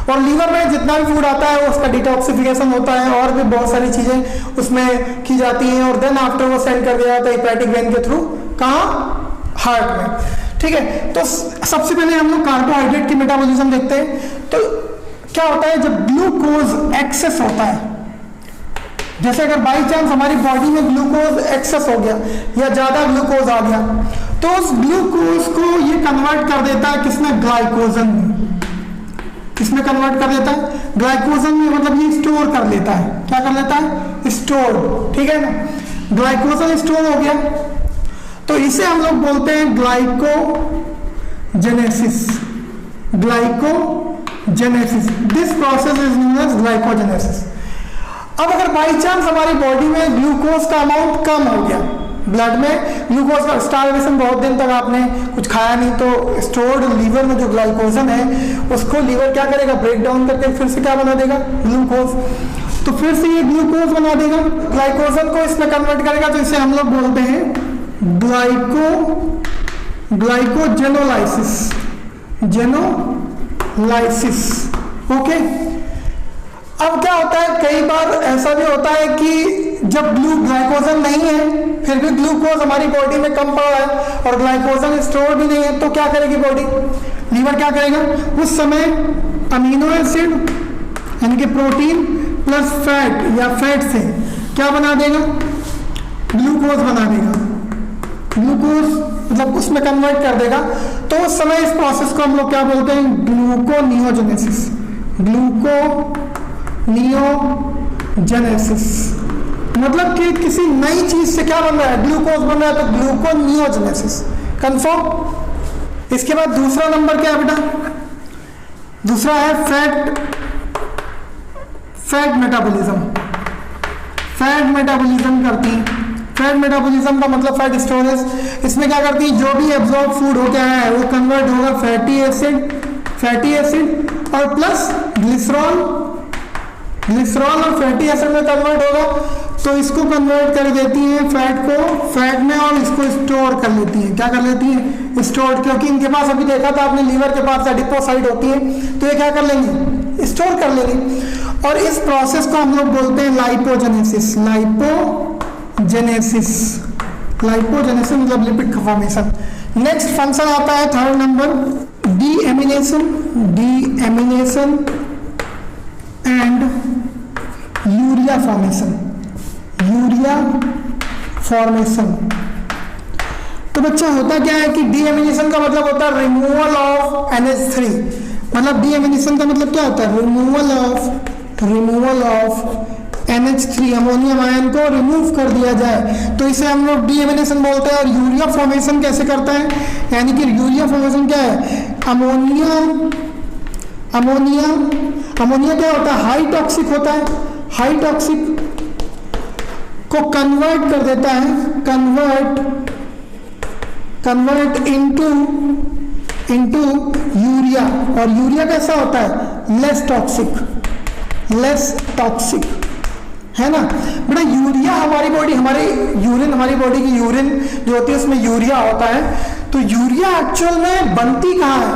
और लीवर में जितना भी फूड आता है उसका डिटॉक्सिफिकेशन होता है और भी बहुत सारी चीजें उसमें की जाती हैं, और देन आफ्टर वो सेंड कर दिया जाता है हिपैटिक वेन के थ्रू, कहाँ? हार्ट में, ठीक है। तो सबसे पहले हम लोग कार्बोहाइड्रेट की मेटाबॉलिज्म देखते हैं। तो क्या होता है जब ग्लूकोज एक्सेस होता है, जैसे अगर बाई चांस हमारी बॉडी में ग्लूकोज एक्सेस हो गया या ज्यादा ग्लूकोज आ गया, तो उस ग्लूकोज को ये कन्वर्ट कर देता है किसमें? ग्लाइकोजन में। किसमें कन्वर्ट कर देता है? ग्लाइकोजन में, मतलब ये स्टोर कर लेता है। क्या कर लेता है? स्टोर, ठीक है ना। ग्लाइकोजन स्टोर हो गया तो इसे हम लोग बोलते हैं glycogenesis. This process is known as glycogenesis. अब अगर बाई चांस हमारी बॉडी में ग्लूकोज का अमाउंट कम हो गया, ब्लड में ग्लूकोज का स्टारवेशन, बहुत दिन तक आपने कुछ खाया नहीं, तो स्टोर्ड लीवर में जो ग्लाइकोजन है उसको लीवर क्या करेगा? ब्रेक डाउन करके फिर से क्या बना देगा? ग्लूकोज। तो फिर से ये ग्लूकोज बना देगा, ग्लाइकोजन को इसमें कन्वर्ट करेगा, तो इसे हम लोग बोलते हैं ग्लाइकोजेनोलाइसिस। ओके। अब क्या होता है, कई बार ऐसा भी होता है कि जब ग्लाइकोजन नहीं है फिर भी ग्लूकोज हमारी बॉडी में कम पड़ा है और ग्लाइकोजन स्टोर भी नहीं है, तो क्या करेगी बॉडी? लीवर क्या करेगा? उस समय अमीनो एसिड यानी कि प्रोटीन प्लस फैट या फैट से क्या बना देगा? ग्लूकोज बना देगा। ग्लूकोज मतलब उसमें कन्वर्ट कर देगा। तो उस समय इस प्रोसेस को हम लोग क्या बोलते हैं? ग्लूकोनियोजेनेसिस। मतलब कि किसी नई चीज से क्या बन रहा है? ग्लूकोज बन रहा है, तो ग्लूकोनियोजेनेसिस। कंफर्म। इसके बाद दूसरा नंबर क्या है बेटा? दूसरा है फैट मेटाबॉलिज्म करती है। फैट मेटाबॉलिज्म का मतलब फैट स्टोरेज। इसमें क्या करती है? जो भी एब्जॉर्ब फूड होके आया है वो कन्वर्ट होगा फैटी एसिड और प्लस ग्लिसरॉल और फैटी एसिड में कन्वर्ट होगा तो इसको कन्वर्ट कर देती हैं फैट को फैट में और इसको स्टोर कर लेती हैं। क्या कर लेती हैं? स्टोर, क्योंकि इनके पास अभी देखा था आपने लीवर के पास एडिपोसाइट होती है, तो ये क्या कर लेंगे? स्टोर कर लेंगे। और इस प्रोसेस को हम लोग बोलते हैं लाइपोजेनेसिस। लाइपोजेनेसिस, लाइपोजेनेसिस मतलब लिपिड का फॉर्मेशन। नेक्स्ट फंक्शन आता है third number, deamination. Deamination and urea formation. Urea formation. तो बच्चा होता क्या है कि डीएमिनेशन का मतलब होता है रिमूवल ऑफ NH3। मतलब डीएमिनेशन का मतलब क्या होता है? Removal of NH3, ammonium ion को रिमूव कर दिया जाए, तो इसे हम लोग डीएमिनेशन बोलते हैं। और यूरिया फॉर्मेशन कैसे करता है? यानी कि यूरिया फॉर्मेशन क्या है? अमोनिया क्या होता है? हाई टॉक्सिक होता है। हाई टॉक्सिक को कन्वर्ट कर देता है, कन्वर्ट इनटू यूरिया। और यूरिया कैसा होता है? लेस टॉक्सिक, है ना बेटा। यूरिया हमारी बॉडी हमारी बॉडी की यूरिन जो होती है उसमें यूरिया होता है। तो यूरिया एक्चुअल में बनती कहाँ है?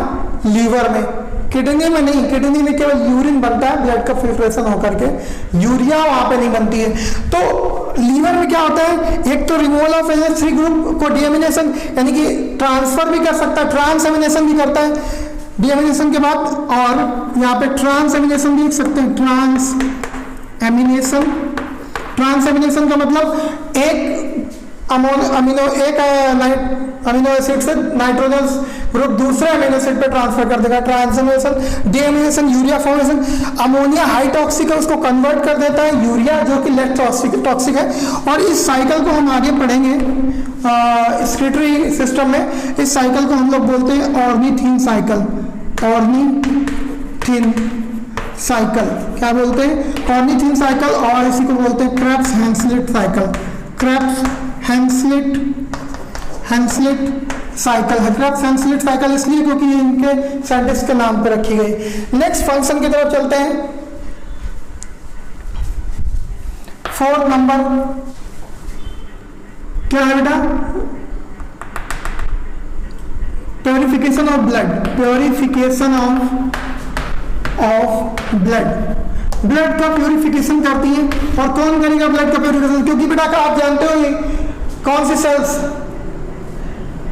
लीवर में, किडनी में नहीं। किडनी में केवल यूरिन बनता है ब्लड का फिल्ट्रेशन होकर के, यूरिया वहां पे नहीं बनती है। तो लीवर में क्या होता है? एक तो रिमूवल ऑफ NH3 ग्रुप को डीएमिनेशन यानी कि ट्रांसफर भी कर सकता है, ट्रांसएमिनेशन भी करता है डीएमिनेशन के बाद। और यहाँ पे ट्रांसएमिनेशन भी लिख सकते हैं, ट्रांसएमिनेशन का मतलब एक अमीनो एसिड से नाइट्रोजन ग्रुप दूसरे अमीनो एसिड पे ट्रांसफर कर देगा, transamination. Deamination urea formation, ammonia high toxic है उसको कन्वर्ट कर देता है यूरिया जो कि लेस टॉक्सिक है। और इस साइकिल को हम आगे पढ़ेंगे स्क्रीटरी सिस्टम में। इस साइकिल को हम लोग बोलते हैं ऑर्निथिन साइकिल। ऑर्निथिन साइकिल क्या बोलते हैं? Ornithine cycle. और इसी को बोलते हैं क्रेब्स हैंसलिट साइकिल। क्रेब्स हैंसलिट साइकिल इसलिए क्योंकि इनके साइंटिस्ट के नाम पे रखी गई। नेक्स्ट फंक्शन की तरफ चलते हैं। फोर्थ नंबर क्या है बेटा? Purification of blood. Purification of blood का प्योरिफिकेशन करती है। और कौन करेगा ब्लड का प्योरिफिकेशन? क्योंकि बेटा का आप जानते हो ये कौन सी सेल्स,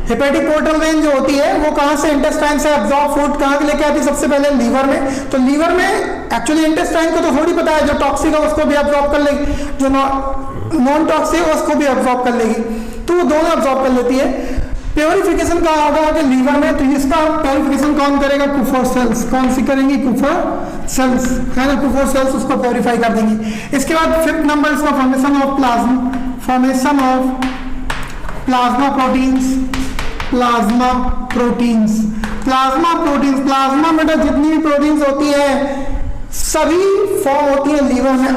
हेपेटिक पोर्टल वेन जो होती है वो कहां से? इंटेस्टाइन से एब्जॉर्ब फूड कहां लेके आती है? सबसे पहले लीवर में। तो लीवर में एक्चुअली इंटेस्टाइन को तो थोड़ी पता है, जो टॉक्सिक है उसको भी एब्जॉर्ब कर लेगी, जो नॉन टॉक्सिक है उसको भी एब्जॉर्ब कर लेगी, तो वो दोनों एब्जॉर्ब कर लेती है। प्योरिफिकेशन कहाँ होगा? कि लीवर में। तो इसका प्योरिफिकेशन कौन करेगा? कुफर सेल्स। कौन सी करेंगी? कुफर सेल्स, है ना। कुफर सेल्स उसको प्योरीफाई कर देंगी। इसके बाद फिफ्थ नंबर इसका फॉर्मेशन ऑफ प्लाज्मा प्लाज्मा बेटा जितनी भी प्रोटीन्स होती है सभी फॉर्म होती है लीवर में।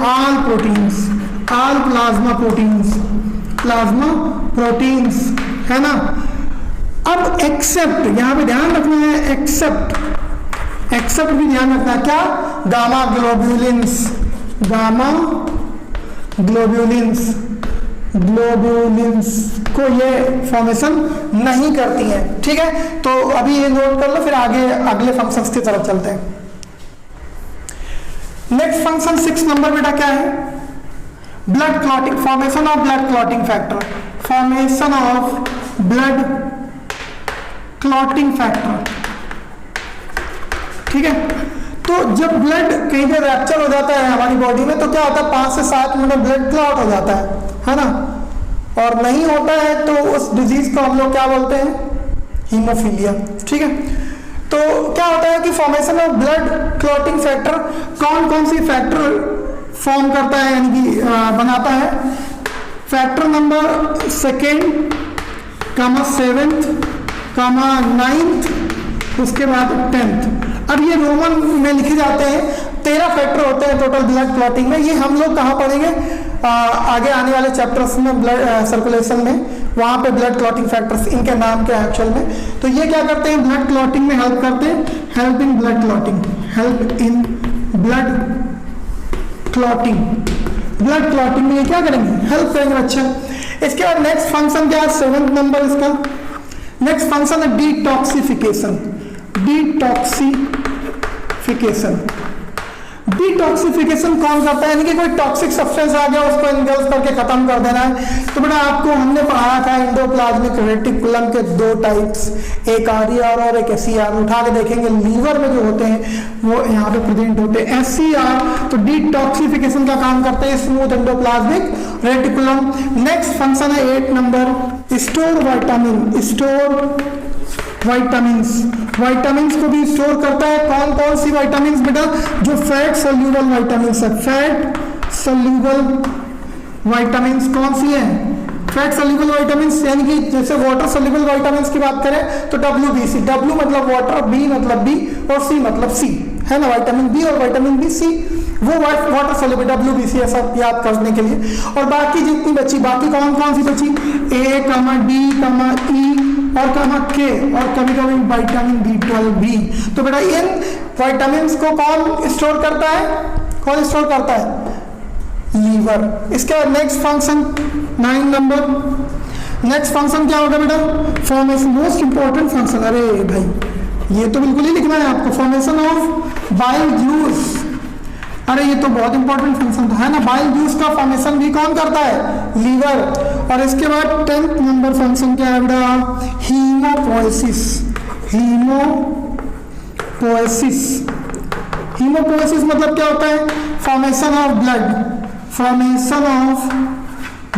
ऑल प्लाज्मा प्रोटीन्स, है ना। अब एक्सेप्ट, यहां पे ध्यान रखना है, एक्सेप्ट भी ध्यान रखना है। क्या? गामा ग्लोब्यूलिन्स को ये फॉर्मेशन नहीं करती है। ठीक है, तो अभी ये नोट कर लो, फिर आगे अगले फंक्शंस की तरफ चलते हैं। नेक्स्ट फंक्शन 6 नंबर बेटा क्या है? Blood clotting, formation of blood clotting factor. Formation of blood clotting factor, ठीक है। तो जब ब्लड कहीं पे रैप्चर हो जाता है हमारी बॉडी में तो क्या होता है? 5 से 7 मिनट ब्लड क्लॉट हो जाता है ना। और नहीं होता है तो उस डिजीज को हम लोग क्या बोलते हैं? हीमोफीलिया, ठीक है। तो क्या होता है कि formation of blood clotting factor कौन कौन सी फैक्टर फॉर्म करता है, यानी कि बनाता है? फैक्टर नंबर 2, 7, 9, उसके बाद 10th। अब ये रोमन में लिखे जाते हैं। 13 फैक्टर होते हैं टोटल ब्लड क्लॉटिंग में। ये हम लोग कहाँ पढ़ेंगे? आगे आने वाले चैप्टर्स में, ब्लड सर्कुलेशन में, वहाँ पे ब्लड क्लॉटिंग फैक्टर्स इनके नाम क्या है एक्चुअल में। तो ये क्या करते हैं? ब्लड क्लॉटिंग में हेल्प करते हैं। Help in blood clotting, blood clotting में ये क्या करेंगे, हेल्प करेंगे। अच्छा, इसके बाद नेक्स्ट फंक्शन क्या है, 7th नंबर इसका नेक्स्ट फंक्शन है डिटॉक्सिफिकेशन। डिटॉक्सिफिकेशन डिटॉक्सिफिकेशन कौन करता है, यानी कि कोई टॉक्सिक सब्सटेंस आ गया उसको इनगल्फ करके खत्म कर देना है। तो बेटा आपको हमने पढ़ाया था एंडोप्लाज्मिक रेटिकुलम के 2 टाइप्स, एक आरईआर और एक एसईआर। उठा के देखेंगे लीवर में जो होते हैं वो यहाँ पे प्रेजेंट होते हैं। एसईआर तो डिटॉक्सिफिकेशन का काम करते हैं, smooth endoplasmic reticulum. Next function है 8 number, store vitamin. Store vitamins को भी स्टोर करता है। कौन कौन सी विटामिन्स बेटा, जो फैट सोल्यूबल विटामिन्स है। फैट सोल्यूबल विटामिन्स कौन सी है, फैट सोल्यूबल विटामिन्स, यानी कि जैसे वाटर सोल्यूबल विटामिन्स की बात करें तो WBC, W मतलब वाटर, B मतलब B और C मतलब C है ना, विटामिन बी और विटामिन बी सी, वो वाटर सोल्यूबल WBC, ऐसा याद करने के लिए। और बाकी जितनी बची, बाकी कौन कौन सी बची, A, D, E और K, और कभी कभी विटामिन B12 भी। तो बेटा इन विटामिन को कौन स्टोर करता है, कौन स्टोर करता है, लीवर। इसके बाद next function 9 number, next function क्या होगा बेटा, फॉर्मेशन, मोस्ट इंपॉर्टेंट फंक्शन। अरे भाई ये तो बिल्कुल ही लिखना है आपको, फॉर्मेशन ऑफ बाइल जूस। अरे ये तो बहुत इंपॉर्टेंट फंक्शन था, है ना। बाइल जूस का फॉर्मेशन भी कौन करता है, लीवर। और इसके बाद 10th नंबर फंक्शन क्या है बेटा, हीमोपोएसिस। हीमोपोएसिस मतलब क्या होता है, फॉर्मेशन ऑफ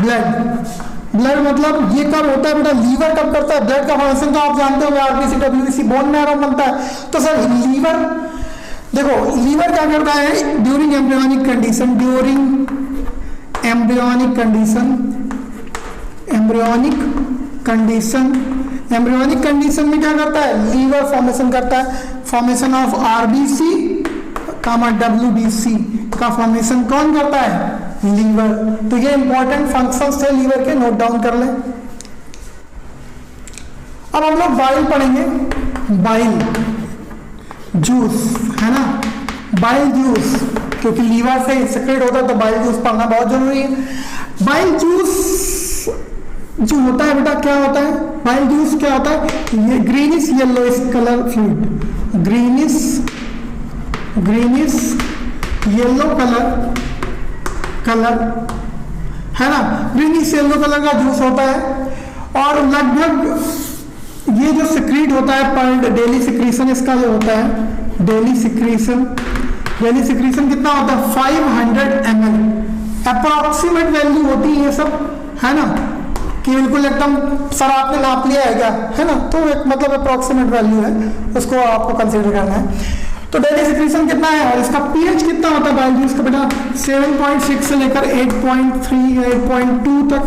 ब्लड। ब्लड मतलब ये कब होता है बेटा, लीवर कब करता है ब्लड का फॉर्मेशन, तो आप जानते हो आरबीसी WBC बोन मैरो बनता है। तो सर लीवर, देखो लीवर क्या करता है, ड्यूरिंग एम्ब्रियोनिक कंडीशन में क्या करता है, लीवर फॉर्मेशन करता है। फॉर्मेशन ऑफ आरबीसी WBC का फॉर्मेशन कौन करता है, लीवर। तो ये इंपॉर्टेंट फंक्शंस थे लीवर के, नोट डाउन कर ले। अब हम लोग बाइल पढ़ेंगे, बाइल जूस, है ना, बाइल जूस, क्योंकि लीवर से सेक्रेट होता है तो बाइल जूस पढ़ना बहुत जरूरी है। बाइल जूस जो होता है बेटा, क्या होता है बाइल जूस, क्या होता है, ये greenish yellow colour fluid, greenish yellow colour है ना, ग्रीनिश येलो कलर का जूस होता है। और लगभग ये जो सिक्रीट होता है पर डेली सिक्रीशन इसका जो होता है, डेली सिक्रीशन कितना होता है, 500 ml। अप्रोक्सीमेट वैल्यू होती है ये सब, है ना, कि बिल्कुल एकदम सर आपने नाप लिया है क्या, है ना, तो एक मतलब अप्रोक्सीमेट वैल्यू है, उसको आपको कंसीडर करना है। तो डेली सिक्रीशन कितना है, और इसका पीएच कितना होता है बाइल जूस का बेटा, 7.6 से लेकर 8.3 8.2 तक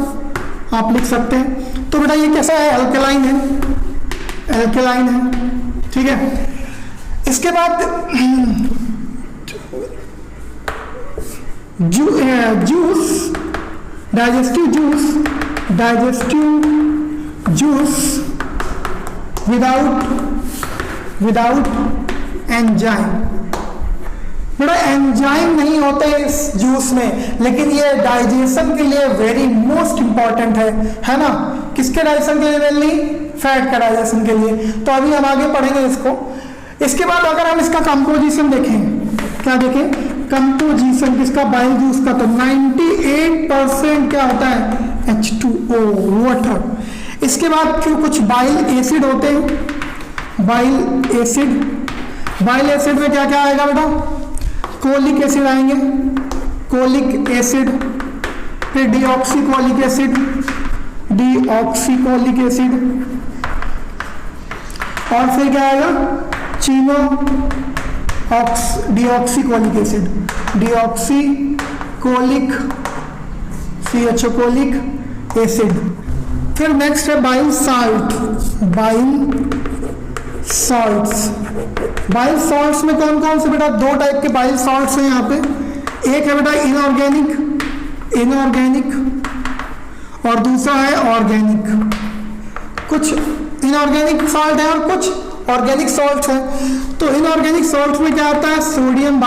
आप लिख सकते हैं। तो बेटा ये कैसा है, अल्कलाइन है, ठीक है। इसके बाद juice, digestive juice without enzyme. बेटा एंजाइम नहीं होते इस जूस में, लेकिन ये डाइजेशन के लिए वेरी मोस्ट इंपॉर्टेंट है ना। किसके डाइजेशन के लिए, मेनली फैट का डाइजेशन के लिए। तो अभी हम आगे पढ़ेंगे इसको। इसके बाद अगर हम इसका कंपोजिशन देखें, क्या देखें, कंपोजिशन किसका, बाइल जूस का, तो 98% क्या होता है, H2O, वाटर। इसके बाद फिर कुछ बाइल एसिड होते हैं, बाइल एसिड में क्या क्या आएगा बेटा, कोलिक एसिड आएंगे, फिर डीऑक्सीकोलिक एसिड, और फिर क्या आएगा, डीऑक्सीकोलिक एसिड। फिर नेक्स्ट है बाइल सॉल्ट्स में कौन कौन से बेटा, 2 टाइप के बाइल सॉल्ट्स हैं यहाँ पे। एक है बेटा इनऑर्गेनिक और दूसरा है ऑर्गेनिक। कुछ इनऑर्गेनिक सॉल्ट है और कुछ ऑर्गेनिक सॉल्ट है। तो इनऑर्गेनिक सॉल्ट में क्या आता है, सोडियम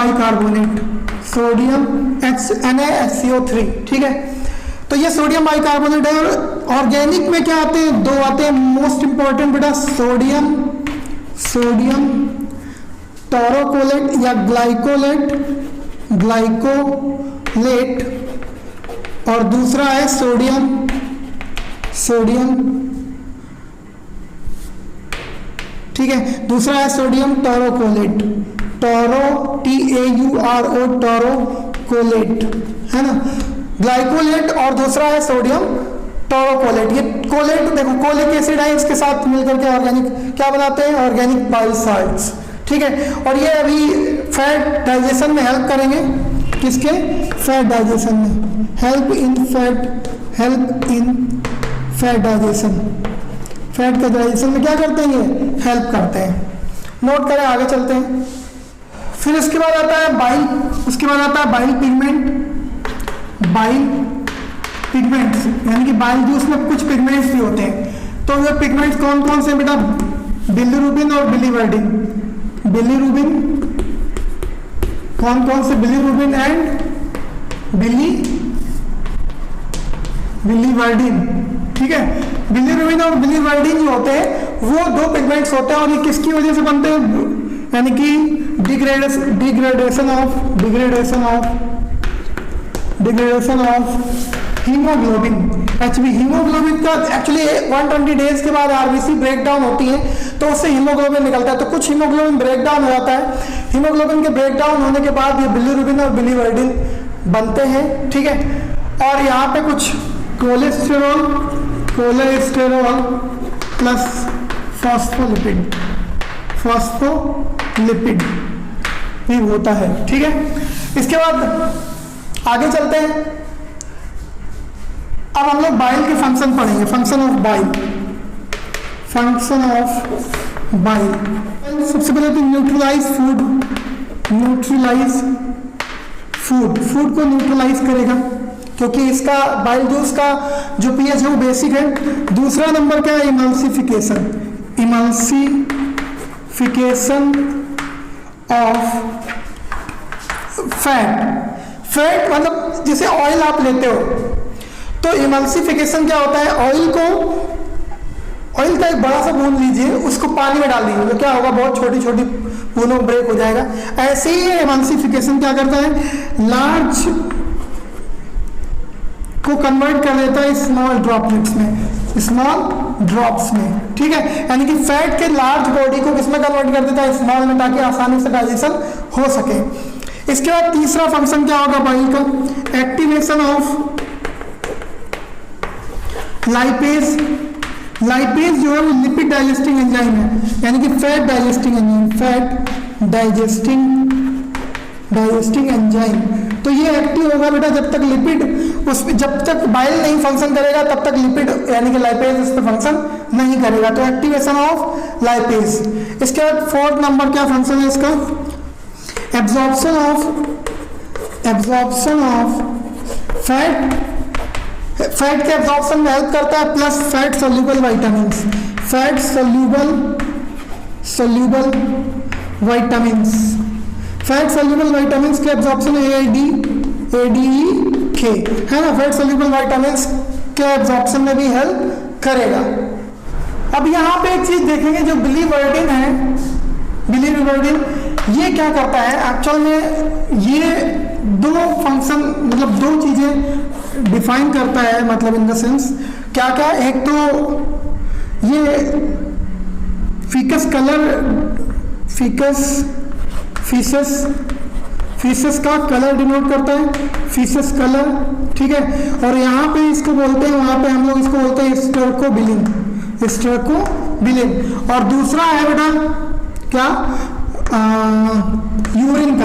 सोडियम NaHCO3, ठीक है। तो ये सोडियम बाइकार्बोनेट है। और ऑर्गेनिक में क्या आते हैं, दो आते हैं मोस्ट इंपॉर्टेंट बेटा, सोडियम टोरोकोलेट या ग्लाइकोलेट, और दूसरा है सोडियम ठीक है, दूसरा है सोडियम टोरोकोलेट, TAURO टोरोकोलेट, है ना, ग्लाइकोलेट, और दूसरा है सोडियम टोरोकोलेट। ये कोलेट देखो, कोलिक एसिड है, इसके साथ मिलकर के ऑर्गेनिक क्या बनाते हैं, ऑर्गेनिक बाइसाल्ट्स, ठीक है। और ये अभी फैट डाइजेशन में हेल्प करेंगे, किसके, फैट डाइजेशन में, help in fat digestion, fat के डाइजेशन में क्या करते हैं, ये हेल्प करते हैं। नोट करें, आगे चलते हैं। फिर इसके बाद आता है बाइल, उसके बाद आता है बाइल पिगमेंट्स, यानी कि बाइल जूस में कुछ पिगमेंट्स भी होते हैं। तो ये पिगमेंट्स कौन कौन से बेटा, बिलीरुबिन और बिलीवर्डिन, कौन कौन से, बिलीरुबिन एंड बिलीवर्डिन, ठीक है। बिलीरुबिन और बिलीवर्डिन जो होते हैं वो दो पिगमेंट्स होते हैं, और ये किसकी वजह से बनते हैं, यानी कि degradation of haemoglobin, HB। Haemoglobin का एक्चुअली 120 डेज के बाद आरबीसी ब्रेकडाउन होती है, तो उससे हीमोग्लोबिन निकलता है। तो कुछ हीमोग्लोबिन ब्रेकडाउन हो जाता है, हीमोग्लोबिन के ब्रेकडाउन होने के बाद ये बिलीरुबिन और बिलीवर्डिन बनते हैं, ठीक है। और यहाँ पे कुछ कोलेस्टेरॉल प्लस फॉस्फोलिपिड भी होता है, ठीक है। इसके बाद आगे चलते हैं। अब हम लोग बाइल के फंक्शन पढ़ेंगे, फंक्शन ऑफ बाइल। सबसे पहले तो न्यूट्रलाइज फूड को न्यूट्रलाइज करेगा, क्योंकि इसका बाइल जूस का जो पीएच है वो बेसिक है। दूसरा नंबर क्या है, इमल्सिफिकेशन ऑफ फैट मतलब जैसे ऑयल आप लेते हो, तो इमल्सिफिकेशन क्या होता है, ऑयल का एक बड़ा सा बूंद लीजिए, उसको पानी में डाल दीजिए, तो क्या होगा, बहुत छोटी छोटी बूंदों में ब्रेक हो जाएगा। ऐसे ही इमल्सिफिकेशन क्या करता है, लार्ज को कन्वर्ट कर देता है स्मॉल ड्रॉप्स में, ठीक है। यानी कि फैट के लार्ज बॉडी को किसमें कन्वर्ट कर देता है, स्मॉल में, ताकि आसानी से डाइजेशन हो सके। इसके बाद तीसरा फंक्शन क्या होगा बाइल का, एक्टिवेशन ऑफ लाइपेज जो है वो लिपिड डाइजेस्टिंग एंजाइम है, यानी कि फैट डाइजेस्टिंग एंजाइम। तो ये एक्टिव होगा बेटा जब तक लिपिड उसमें, जब तक बाइल नहीं फंक्शन करेगा तब तक लिपिड यानी कि लाइपेज उस पर फंक्शन नहीं करेगा। तो एक्टिवेशन ऑफ लाइपेज। इसके बाद फोर्थ नंबर क्या फंक्शन है इसका, एब्जॉर्प्शन ऑफ फैट के एब्जॉर्प्शन में हेल्प करता है, प्लस फैट सोल्यूबल वाइटामिन के एब्जॉर्प्शन ADEK है ना, फैट सोल्यूबल वाइटामिन के एब्जॉर्प्शन में भी हेल्प करेगा। अब यहाँ पे एक चीज देखेंगे, जो बिलीवर्डिन है, ये क्या करता है एक्चुअल में, ये दो फंक्शन मतलब दो चीजें डिफाइन करता है, मतलब इन द सेंस क्या क्या, एक तो ये फीसस का कलर डिनोट करता है, फीसस कलर, ठीक है। और यहाँ पे इसको बोलते हैं, वहां पे हम लोग इसको बोलते हैं स्ट्रकोबिलिन। और दूसरा है बेटा क्या, यूरिन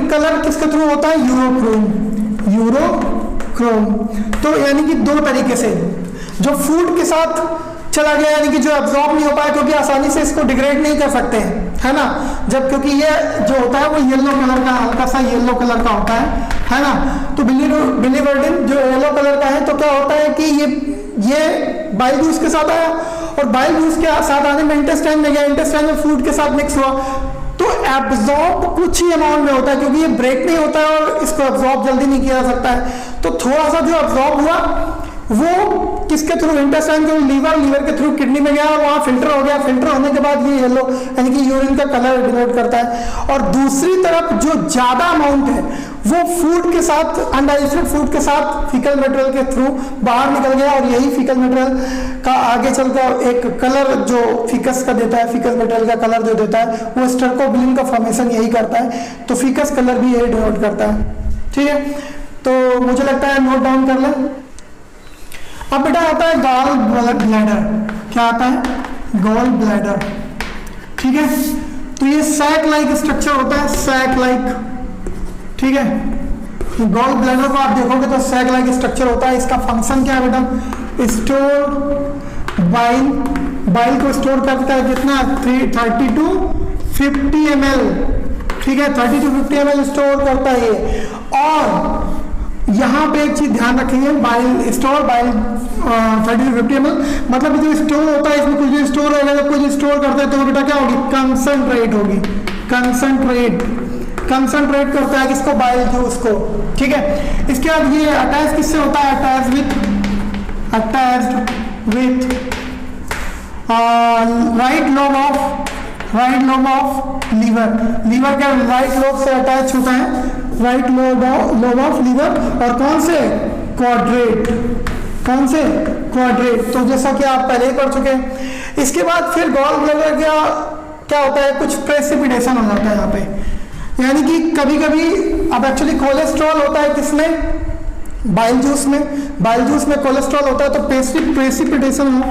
कलर किसके थ्रू होता है, यूरोक्रोम। तो यानी कि दो तरीके से, जो फूड के साथ चला गया, यानी कि जो एब्जॉर्ब नहीं हो पाया, क्योंकि आसानी से इसको डिग्रेड नहीं कर सकते हैं, है ना, जब क्योंकि ये जो होता है वो येलो कलर का, हल्का सा येलो कलर का होता है ना। तो बिलीवर्डिन जो येलो कलर का है, तो क्या होता है कि ये बाइल जूस के साथ आया, और बाइल जूस के साथ आने में इंटेस्टाइन में गया, इंटेस्टाइन में फूड के साथ मिक्स हुआ, तो एब्जॉर्ब कुछ ही अमाउंट में होता है, क्योंकि ये ब्रेक नहीं होता है और इसको एब्जॉर्ब जल्दी नहीं किया जा सकता है। तो थोड़ा सा जो एब्जॉर्ब हुआ वो किसके थ्रू, इंटेस्टाइन के लीवर के थ्रू किडनी में गया, वहां फिल्टर हो गया। फिल्टर होने के बाद ये येलो यानी कि यूरिन का कलर डिनोट करता है। और दूसरी तरफ जो ज्यादा अमाउंट है वो फूड के साथ, अनडाइजेस्टेड फूड के साथ फीकल मटेरियल के थ्रू बाहर निकल गया, और यही फीकल मटेरियल का आगे चलकर एक कलर जो फीकस का देता है, फीकस मटेरियल का कलर जो देता है वो स्टर्कोबिलिन का फॉर्मेशन यही करता है। तो फीकस कलर भी यही डिनोट करता है। ठीक है, तो मुझे लगता है नोट डाउन कर लें। अब बेटा आता है गॉल ब्लैडर। क्या आता है? Gall bladder. ठीक है, तो ये सैक लाइक स्ट्रक्चर होता है, सैक लाइक। ठीक है, गॉल ब्लैडर को आप देखोगे तो सैक लाइक स्ट्रक्चर होता है। इसका फंक्शन क्या है बेटा? स्टोर बाइल, बाइल को स्टोर करता है कितना? 30 to 50 ml। ठीक है, 30 to 50 ml स्टोर करता है ये। और यहाँ पे एक चीज ध्यान रखेंगे, bile store, bile 30 to 50 ml, मतलब जो स्टोर होता है इसमें कुछ भी स्टोर होगा। जब कुछ स्टोर करता है तो बेटा क्या होगी? कंसंट्रेट होगी। कंसंट्रेट करता है किसको? बाइल जूस को। ठीक है, इसके बाद ये अटैच किससे होता है? Attached with right lobe of liver. Liver के राइट लोब से अटैच होता है, राइट लोब ऑफ लीवर। और कौन से? क्वाड्रेट। कौन से? क्वाड्रेट। तो जैसा कि आप पहले ही पढ़ चुके हैं। इसके बाद फिर गॉल ब्लैडर क्या होता है? कुछ प्रेसिपिटेशन हो जाता है यहाँ पे, यानी कि कभी कभी, अब एक्चुअली कोलेस्ट्रॉल होता है किसमें? बाइल जूस में। बाइल जूस में कोलेस्ट्रॉल होता है, तो प्रेसिपिटेशन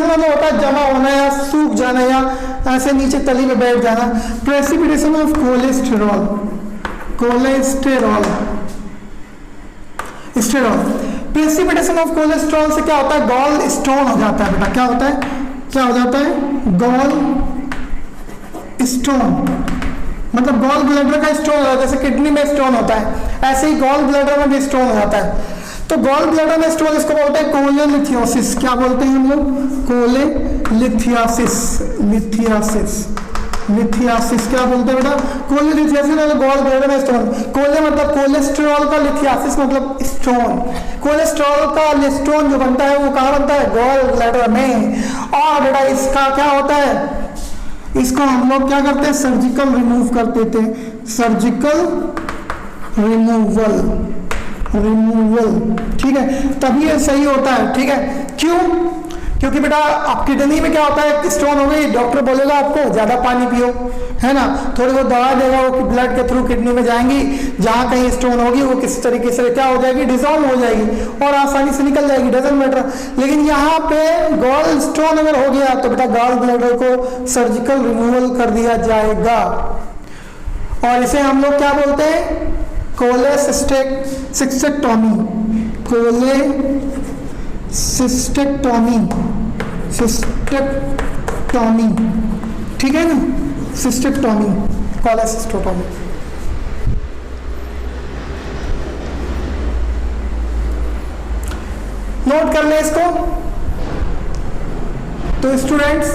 मतलब होता है जमा होना या सूख जाना या ऐसे नीचे तली में बैठ जाना। Precipitation of cholesterol precipitation of cholesterol से क्या होता है? गॉल स्टोन हो जाता है बेटा। क्या होता है? गॉल स्टोन, मतलब गॉल ब्लैडर का स्टोन होता है। जैसे किडनी में स्टोन होता है, ऐसे ही गॉल ब्लैडर में भी स्टोन हो जाता है। तो गॉल ब्लैडर में स्टोन इसको बोलते हैं कोलेलिथियोसिस। क्या बोलते हैं हम लोग? लिथियासिस क्या बोलते हैं बेटा? कोलेलिथियासिस मतलब गॉल ब्लैडर में स्टोन। कोले मतलब कोलेस्ट्रॉल का, लिथियासिस मतलब स्टोन। कोलेस्ट्रॉल का स्टोन जो बनता है वो कहाँ बनता है? गॉल ब्लैडर में। और बेटा इसका क्या होता है? इसको हम लोग क्या करते हैं? सर्जिकल रिमूव कर देते हैं, सर्जिकल रिमूवल। ठीक है, तभी ये सही होता है। ठीक है, क्यों? क्योंकि बेटा आप किडनी में क्या होता है? स्टोन हो गई, डॉक्टर बोलेगा आपको ज्यादा पानी पियो, है ना, थोड़ी बहुत दवा देगा, वो ब्लड के थ्रू किडनी में जाएंगी, जहां कहीं स्टोन होगी वो किस तरीके से क्या हो जाएगी? डिसॉल्व हो जाएगी और आसानी से निकल जाएगी, डजंट मैटर। लेकिन यहाँ पे गॉल स्टोन अगर हो गया तो बेटा गॉल ब्लैडर को सर्जिकल रिमूवल कर दिया जाएगा। और इसे हम लोग क्या बोलते हैं? कोलेसिस्टेक्टोमी। ठीक है ना? Cystectomy, cholecystectomy. नोट कर ले इसको। तो स्टूडेंट्स,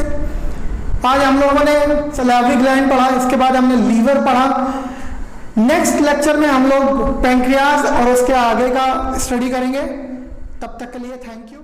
आज हम लोगों ने सैलिवरी ग्लैंड पढ़ा, इसके बाद हमने लीवर पढ़ा। नेक्स्ट लेक्चर में हम लोग पैंक्रियाज और उसके आगे का स्टडी करेंगे। तब तक के लिए थैंक यू।